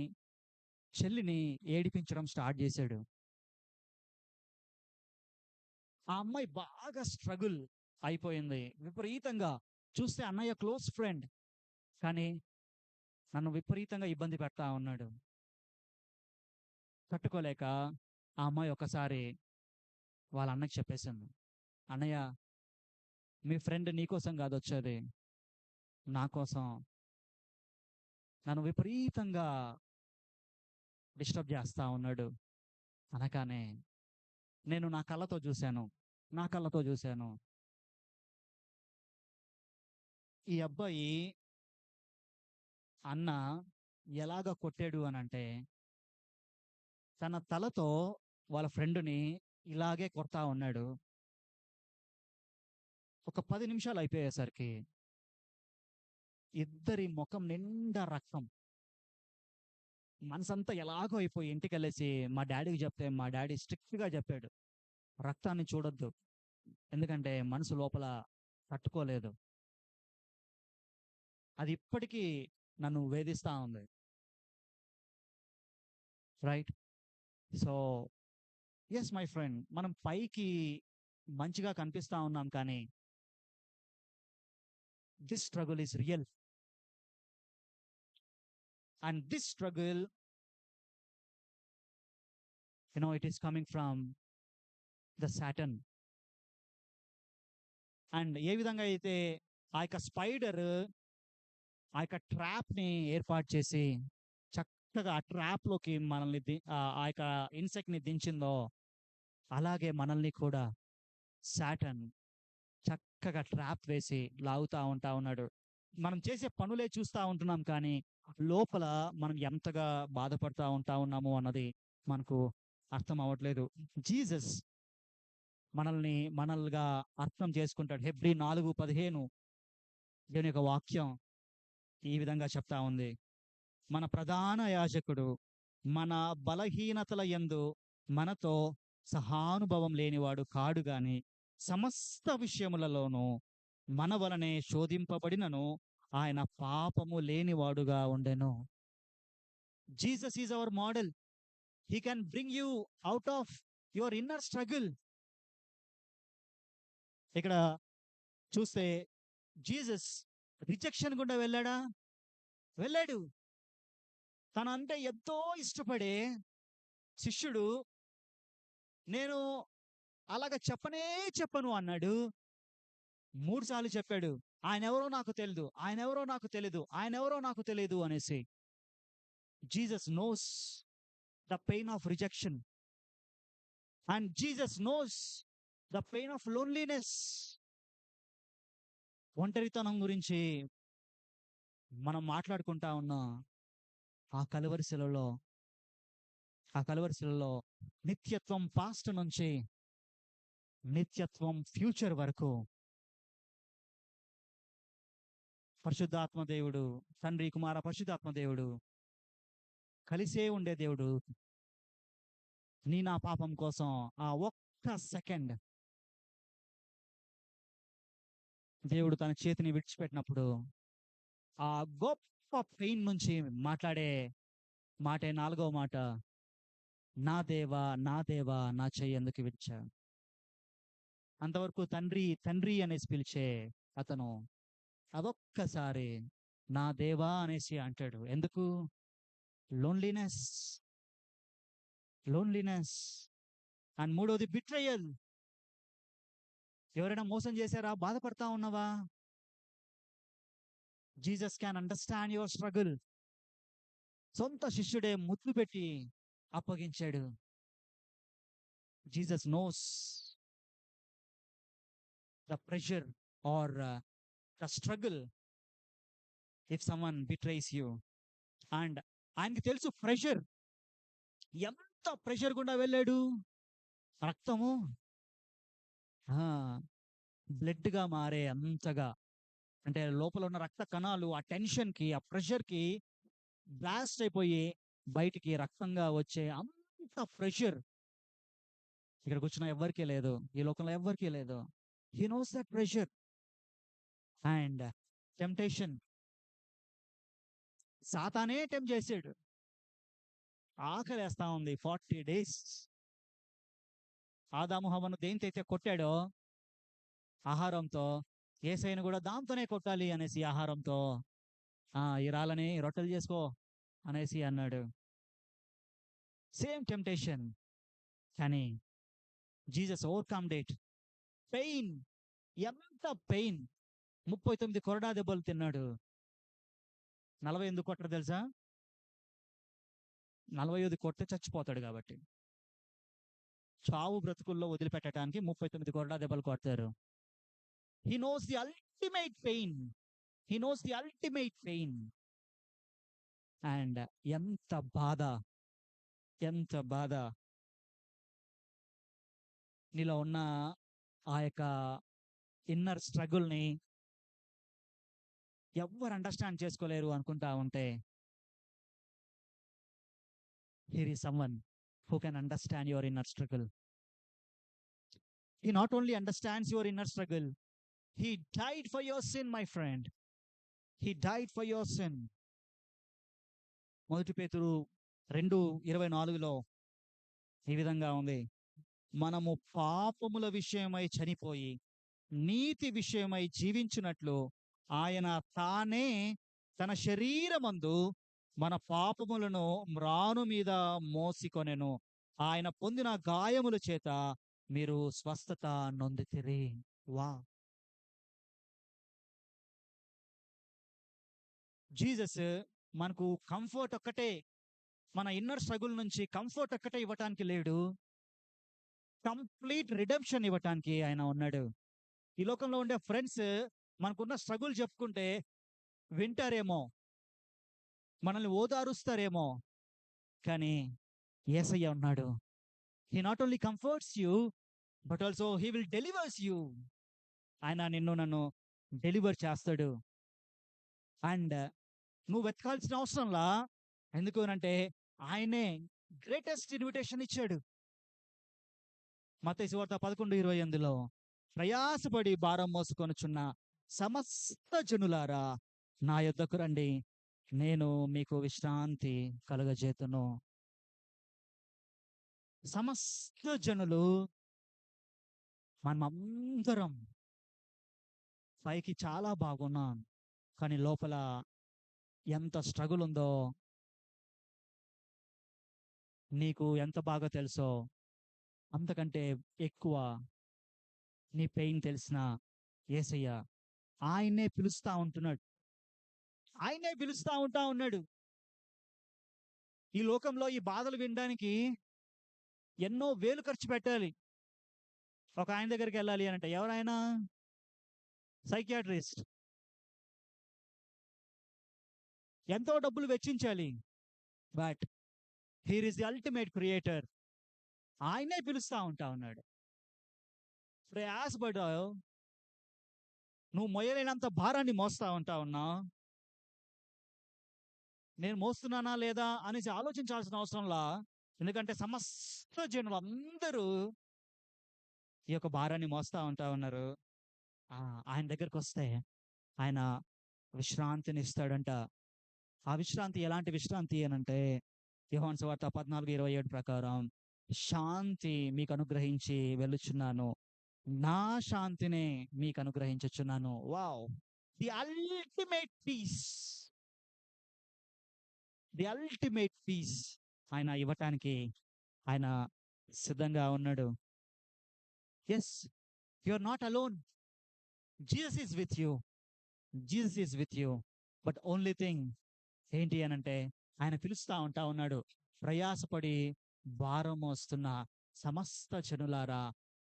చెల్లిని ఏడిపించడం స్టార్ట్ చేశాడు. ఆ అమ్మాయి బాగా స్ట్రగుల్ అయిపోయింది. విపరీతంగా చూస్తే అన్నయ్య క్లోజ్ ఫ్రెండ్. కానీ నన్ను విపరీతంగా ఇబ్బంది పెడతా ఉన్నాడు. తట్టుకోలేక ఆ అమ్మాయి ఒక్కసారి వాళ్ళ అన్నకి చెప్పేసింది. "అన్నయ్య, మీ ఫ్రెండ్ నీకోసం కాదొచ్చేది. నా కోసం నన్ను విపరీతంగా డిస్టర్బ్ చేస్తా ఉన్నాడు" అనగానే నేను నా కళ్ళతో చూశాను. నా కళ్ళతో చూశాను. ఈ అబ్బాయి అన్న ఎలాగ కొట్టాడు అనంటే, తన తలతో వాళ్ళ ఫ్రెండ్‌ని ఇలాగే కొడతా ఉన్నాడు. ఒక 10 నిమిషాలు అయిపోయేసరికి ఇద్దరి మొఖం నిండా రక్తం. మనసంతా ఎలాగో అయిపోయి ఇంటికెళ్ళేసి మా డ్యాడీకి చెప్తే, మా డ్యాడీ స్ట్రిక్ట్‌గా చెప్పాడు. రక్తాన్ని చూడొద్దు. ఎందుకంటే మనసు లోపల తట్టుకోలేదు. అది ఇప్పటికీ నన్ను వేధిస్తా ఉంది. Right? So, yes my friend, మనం పైకి మంచిగా కనిపిస్తా ఉన్నాం కానీ, this struggle is real. And this struggle, it is coming from the Satan. అండ్ ఏ విధంగా అయితే ఆ యొక్క స్పైడర్ ఆ యొక్క ట్రాప్‌ని ఏర్పాటు చేసి, చక్కగా ఆ ట్రాప్‌లోకి మనల్ని ఆ యొక్క ఇన్సెక్ట్‌ని దించిందో, అలాగే మనల్ని కూడా సాటన్ చక్కగా ట్రాప్ వేసి లాగుతా ఉంటా ఉన్నాడు. మనం చేసే పనులే చూస్తా ఉంటున్నాం కానీ, లోపల మనం ఎంతగా బాధపడతా ఉంటా ఉన్నాము అన్నది మనకు అర్థం అవ్వట్లేదు. జీసస్ మనల్గా అర్థం చేసుకుంటాడు. హెబ్రీ 4:15 దేవుని యొక్క వాక్యం ఈ విధంగా చెప్తా ఉంది. మన ప్రధాన యాజకుడు మన బలహీనతల యందు మనతో సహానుభవం లేనివాడు కాడు గాని, సమస్త విషయములలోనూ మన వలనే శోధింపబడినను ఆయన పాపము లేనివాడుగా ఉండెను. Jesus is our model. He can bring you out of your inner struggle. ఇక్కడ చూస్తే జీసస్ రిజెక్షన్ గుండా వెళ్ళాడా? వెళ్ళాడు. తనంటే ఎంతో ఇష్టపడే శిష్యుడు, నేను అలాగ చెప్పనే చెప్పను అన్నాడు. 3 సార్లు చెప్పాడు. ఆయనెవరో నాకు తెలీదు. ఆయనెవరో నాకు తెలీదు. ఆయనెవరో నాకు తెలీదు అనేసి. Jesus knows the pain of rejection. And Jesus knows the pain of loneliness. ఒంటరితనం గురించి మనం మాట్లాడుకుంటా ఉన్నాం. ఆ కలువరి శిలలో ఆ కలువరి శిలలో నిత్యత్వం పాస్ట్ నుంచి నిత్యత్వం ఫ్యూచర్ వరకు పరిశుద్ధాత్మ దేవుడు, తండ్రి, కుమార, పరిశుద్ధాత్మ దేవుడు కలిసే ఉండే దేవుడు నా పాపం కోసం ఆ ఒక్క సెకండ్ దేవుడు తన చేతిని విడిచిపెట్టినప్పుడు, ఆ గొప్ప పెయిన్ నుంచి మాట్లాడే మాటే 4వ మాట, నా దేవా, నా దేవా, నా చెయ్యి ఎందుకు విడిచావు. అంతవరకు తండ్రి తండ్రి అనేసి పిలిచే అతను అదొక్కసారి నా దేవా అనేసి అంటాడు. ఎందుకు? లోన్లీనెస్. లోన్లీనెస్. అండ్ మూడోది బిట్రయల్. ఎవరైనా మోసం చేశారా? బాధపడతా ఉన్నావా? Jesus can understand your struggle. సొంత శిష్యుడే ముద్దు పెట్టి అప్పగించాడు. Jesus knows the pressure or the struggle if someone betrays you. And ఆయనకి తెలుసు ప్రెషర్. ఎంత ప్రెషర్ గుండా వెళ్ళాడు. రక్తము బ్లడ్గా మారే అంతగా, అంటే లోపల ఉన్న రక్త కణాలు ఆ టెన్షన్కి, ఆ ప్రెషర్కి బ్లాస్ట్ అయిపోయి బయటికి రక్తంగా వచ్చే అంత ప్రెషర్ ఇక్కడ కూర్చున్న ఎవ్వరికీ లేదు. ఈ లోకంలో ఎవ్వరికీ లేదు. He knows that pressure. And temptation, సాతానే టెంప్ట్ చేసాడు. ఆకలేస్తా ఉంది 40 days. ఆదాము హవ్వను దేనితో అయితే కొట్టాడో ఆహారంతో, యేసయ్యను కూడా దాంతోనే కొట్టాలి అనేసి ఆహారంతో, ఈ రాళ్ళని రొట్టెలు చేసుకో అనేసి అన్నాడు. Same temptation. కానీ జీసస్ ఓవర్కమ్డ్ ఇట్. పెయిన్, ఎంత పెయిన్! 39 కొరడా దెబ్బలు తిన్నాడు. 40 ఎందుకు కొట్టరు తెలుసా? 45 కొడితే చచ్చిపోతాడు కాబట్టి. చావు బ్రతుకుల్లో వదిలిపెట్టడానికి 39 కొరడా దెబ్బలు కొడతారు. He knows the ultimate pain. He knows the ultimate pain. And ఎంత బాధ, ఎంత బాధ! నీలో ఉన్న ఆ యొక్క ఇన్నర్ స్ట్రగుల్‌ని ఎవ్వరు అండర్‌స్టాండ్ చేసుకోలేరు అనుకుంటా ఉంటే, here is someone who can understand your inner struggle. He not only understands your inner struggle, he died for your sin my friend. He died for your sin. మొదటి పేతురు 2:24లో ఈ విధంగా ఉంది. మనము పాపముల విషయమై చనిపోయి నీతి విషయమై జీవించినట్లు ఆయన తానే తన శరీరమందు మన పాపములను మ్రాను మీద మోసికొనెను. ఆయన పొందిన గాయముల చేత మీరు స్వస్థత నొందితిరి. వా! జీసస్ మనకు కంఫర్ట్ ఒక్కటే, మన ఇన్నర్ స్ట్రగుల్ నుంచి కంఫర్ట్ ఒక్కటే ఇవ్వటానికి లేడు, కంప్లీట్ రిడెంప్షన్ ఇవ్వటానికి ఆయన ఉన్నాడు. ఈ లోకంలో ఉండే ఫ్రెండ్స్ మనకున్న స్ట్రగుల్ చెప్పుకుంటే వింటారేమో, మనల్ని ఓదారుస్తారేమో, కానీ యేసయ్య ఉన్నాడు. He not only comforts you, but also he will delivers you. ఆయన నిన్ను నన్ను డెలివర్ చేస్తాడు. అండ్ నువ్వు వెతకాల్సిన అవసరంలా. ఎందుకు అంటే ఆయనే గ్రేటెస్ట్ ఇన్విటేషన్ ఇచ్చాడు. మత్తయి సువార్త 11:28లో ప్రయాసపడి భారం మోసుకొనుచున్న సమస్త జనులారా నా యొద్దకు రండి, నేను మీకు విశ్రాంతి కలుగజేతును. సమస్త జనులు, మనమందరం పైకి చాలా బాగున్నాం, కానీ లోపల ఎంత స్ట్రగుల్ ఉందో నీకు ఎంత బాగా తెలుసో అంతకంటే ఎక్కువ నీ పెయిన్ తెలిసిన యేసయ్య ఆయన్నే పిలుస్తా ఉంటున్నాడు. ఆయనే పిలుస్తా ఉన్నాడు. ఈ లోకంలో ఈ బాధలు వినడానికి ఎన్నో వేలు ఖర్చు పెట్టాలి. ఒక ఆయన దగ్గరికి వెళ్ళాలి అని అంటే ఎవరైనా సైకియాట్రిస్ట్, ఎంతో డబ్బులు వెచ్చించాలి. But here is the ultimate creator. ఆయనే పిలుస్తా ఉన్నాడు. ప్రయాసపడ్డావు, నువ్వు మొయ్యలేనంత భారాన్ని మోస్తా ఉన్నావు. నేను మోస్తున్నానా లేదా అనేసి ఆలోచించాల్సిన అవసరంలా. ఎందుకంటే సమస్త జనులు అందరూ ఈ యొక్క భారాన్ని మోస్తా ఉన్నారు. ఆయన దగ్గరకు వస్తే ఆయన విశ్రాంతిని ఇస్తాడంట. ఆ విశ్రాంతి ఎలాంటి విశ్రాంతి అనంటే యోహాను సువార్త 14:27 ప్రకారం, శాంతి మీకు అనుగ్రహించి వెళ్ళుచున్నాను, నా శాంతినే మీకు అనుగ్రహించుచున్నాను. Wow! The ultimate peace, the ultimate peace ఆయన ఇవ్వటానికి ఆయన సిద్ధంగా ఉన్నాడు. Yes, you are not alone. Jesus is with you. Jesus is with you. But only thing ఏంటి అనంటే ఆయన పిలుస్తా ఉన్నాడు. ప్రయాసపడి భారం మోస్తున్న సమస్త జనులారా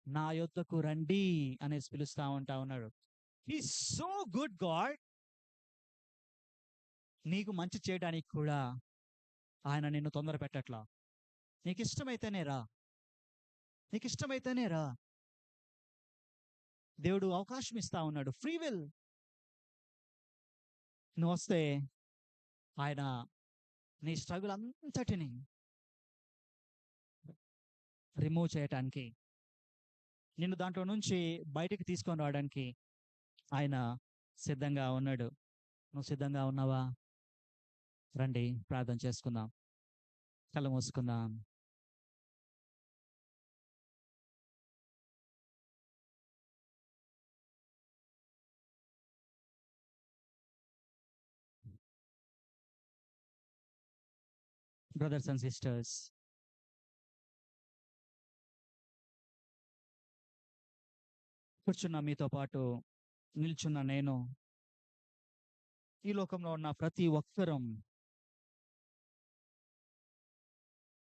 నా యొద్దకు రండి అనేసి పిలుస్తా ఉన్నాడు. He so good God. నీకు మంచి చేయడానికి కూడా ఆయన నిన్ను తొందర పెట్టట్లా. నీకు ఇష్టమైతేనే రా, నీకు ఇష్టమైతేనే రా. దేవుడు అవకాశం ఇస్తా ఉన్నాడు. Free will. నువ్వు వస్తే ఆయన నీ స్ట్రగుల్ అంతటిని రిమూవ్ చేయటానికి, నిన్ను దాంట్లో నుంచి బయటికి తీసుకొని రావడానికి ఆయన సిద్ధంగా ఉన్నాడు. నువ్వు సిద్ధంగా ఉన్నావా? రండి ప్రార్థన చేసుకుందాం. కళ్ళు మూసుకుందాం. బ్రదర్స్ అండ్ సిస్టర్స్, కూర్చున్న మీతో పాటు నిల్చున్న నేను, ఈ లోకంలో ఉన్న ప్రతి ఒక్కరం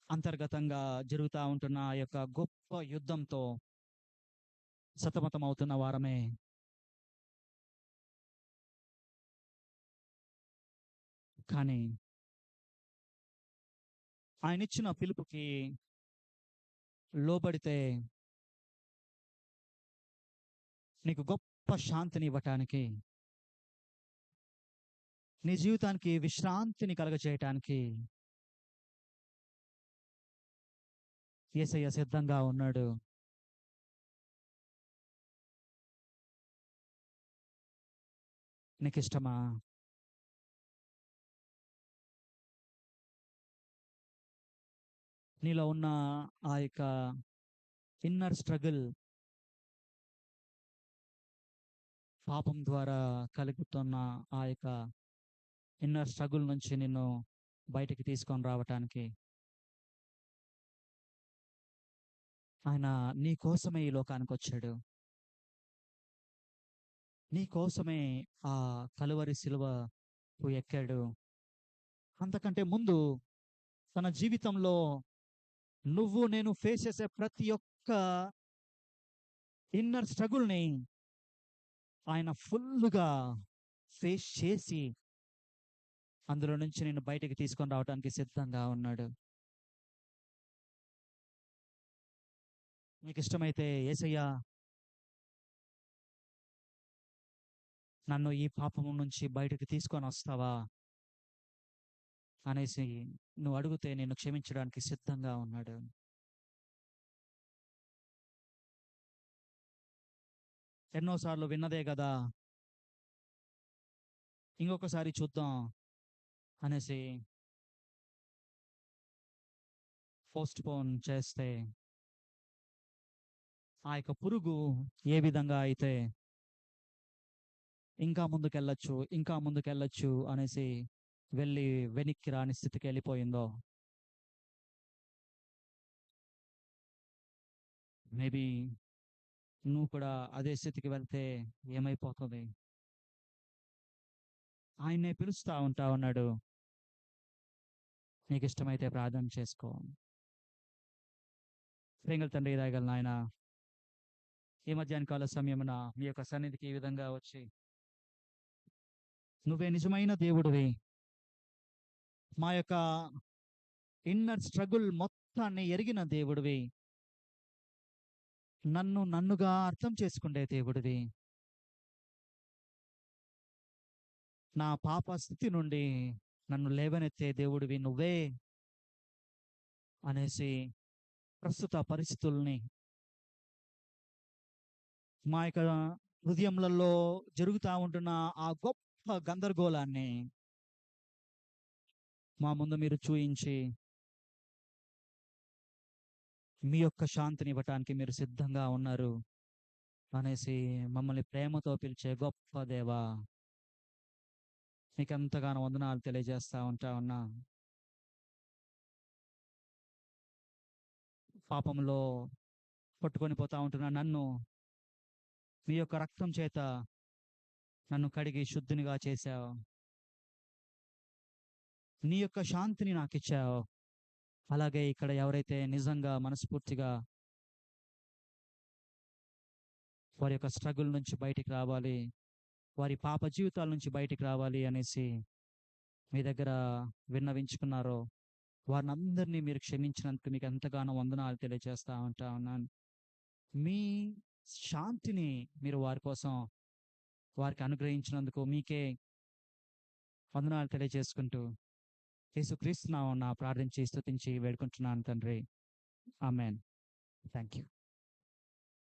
అంతర్గతంగా జరుగుతూ ఉంటున్న ఆ యొక్క గొప్ప యుద్ధంతో సతమతమవుతున్న వారమే. కానీ ఆయన ఇచ్చిన పిలుపుకి లోబడితే నీకు గొప్ప శాంతిని ఇవ్వటానికి, నీ జీవితానికి విశ్రాంతిని కలగజేయటానికి యేసయ్య సిద్ధంగా ఉన్నాడు. నీకు ఇష్టమా? నీలో ఉన్న ఆ యొక్క ఇన్నర్ స్ట్రగుల్, పాపం ద్వారా కలుగుతున్న ఆ యొక్క ఇన్నర్ స్ట్రగుల్ నుంచి నిన్ను బయటికి తీసుకొని రావటానికి ఆయన నీ కోసమే ఈ లోకానికి వచ్చాడు. నీ కోసమే ఆ కలువరి సిలువకు ఎక్కాడు. అంతకంటే ముందు తన జీవితంలో నువ్వు నేను ఫేస్ చేసే ప్రతి ఒక్క ఇన్నర్ స్ట్రగుల్ని ఆయన ఫుల్గా ఫేస్ చేసి అందులో నుంచి నేను బయటికి తీసుకొని రావడానికి సిద్ధంగా ఉన్నాడు. మీకు ఇష్టమైతే యేసయ్యా నన్ను ఈ పాపము నుంచి బయటకు తీసుకొని వస్తావా అనేసి నువ్వు అడిగితే నేను క్షమించడానికి సిద్ధంగా ఉన్నాడు. ఎన్నోసార్లు విన్నదే కదా, ఇంకొకసారి చూద్దాం అనేసి పోస్ట్ పోన్ చేస్తే ఆ యొక్క పురుగు ఏ విధంగా అయితే ఇంకా ముందుకెళ్ళొచ్చు, ఇంకా ముందుకెళ్ళొచ్చు అనేసి వెళ్ళి వెనక్కి రాని స్థితికి వెళ్ళిపోయిందో, మేబీ నువ్వు కూడా అదే స్థితికి వెళ్తే ఏమైపోతుంది? ఆయన్నే పిలుస్తా ఉంటా ఉన్నాడు. నీకు ఇష్టమైతే ప్రార్థన చేసుకో. ప్రేంగల తండ్రి, దయగల నాయన, ఈ మధ్యాహ్న కాల సమయమున మీ యొక్క సన్నిధికి ఈ విధంగా వచ్చి నువ్వే నిజమైన దేవుడివి, మా యొక్క ఇన్నర్ స్ట్రగుల్ మొత్తాన్ని ఎరిగిన దేవుడివి, నన్ను నన్నుగా అర్థం చేసుకునే దేవుడివి, నా పాప స్థితి నుండి నన్ను లేవనెత్తే దేవుడివి నువ్వే అనేసి ప్రస్తుత పరిస్థితుల్ని, మా యొక్క హృదయములలో జరుగుతూ ఉంటున్న ఆ గొప్ప గందరగోళాన్ని మా ముందు మీరు చూయించి మీ యొక్క శాంతిని ఇవ్వటానికి మీరు సిద్ధంగా ఉన్నారు అనేసి మమ్మల్ని ప్రేమతో పిలిచే గొప్ప దేవా, మీకు ఎంతగానో వందనాలు తెలియజేస్తా ఉంటా ఉన్నా. పాపంలో కొట్టుకొని పోతా ఉంటున్న నన్ను మీ యొక్క రక్తం చేత నన్ను కడిగి శుద్ధినిగా చేశావు. నీ యొక్క శాంతిని నాకు ఇచ్చావు. అలాగే ఇక్కడ ఎవరైతే నిజంగా మనస్ఫూర్తిగా వారి యొక్క స్ట్రగుల్ నుంచి బయటికి రావాలి, వారి పాప జీవితాల నుంచి బయటికి రావాలి అనేసి మీ దగ్గర విన్నవించుకున్నారో వారిని అందరినీ మీరు క్షమించినందుకు మీకు ఎంతగానో వందనాలు తెలియజేస్తా ఉంటా ఉన్నాను. మీ శాంతిని మీరు వారి కోసం వారికి అనుగ్రహించినందుకు మీకే వందనాలు తెలియజేసుకుంటూ యేసుక్రీస్తు నామమున ప్రార్థించి స్తుతించి వేడుకుంటున్నాను తండ్రి. ఆమెన్. Thank you.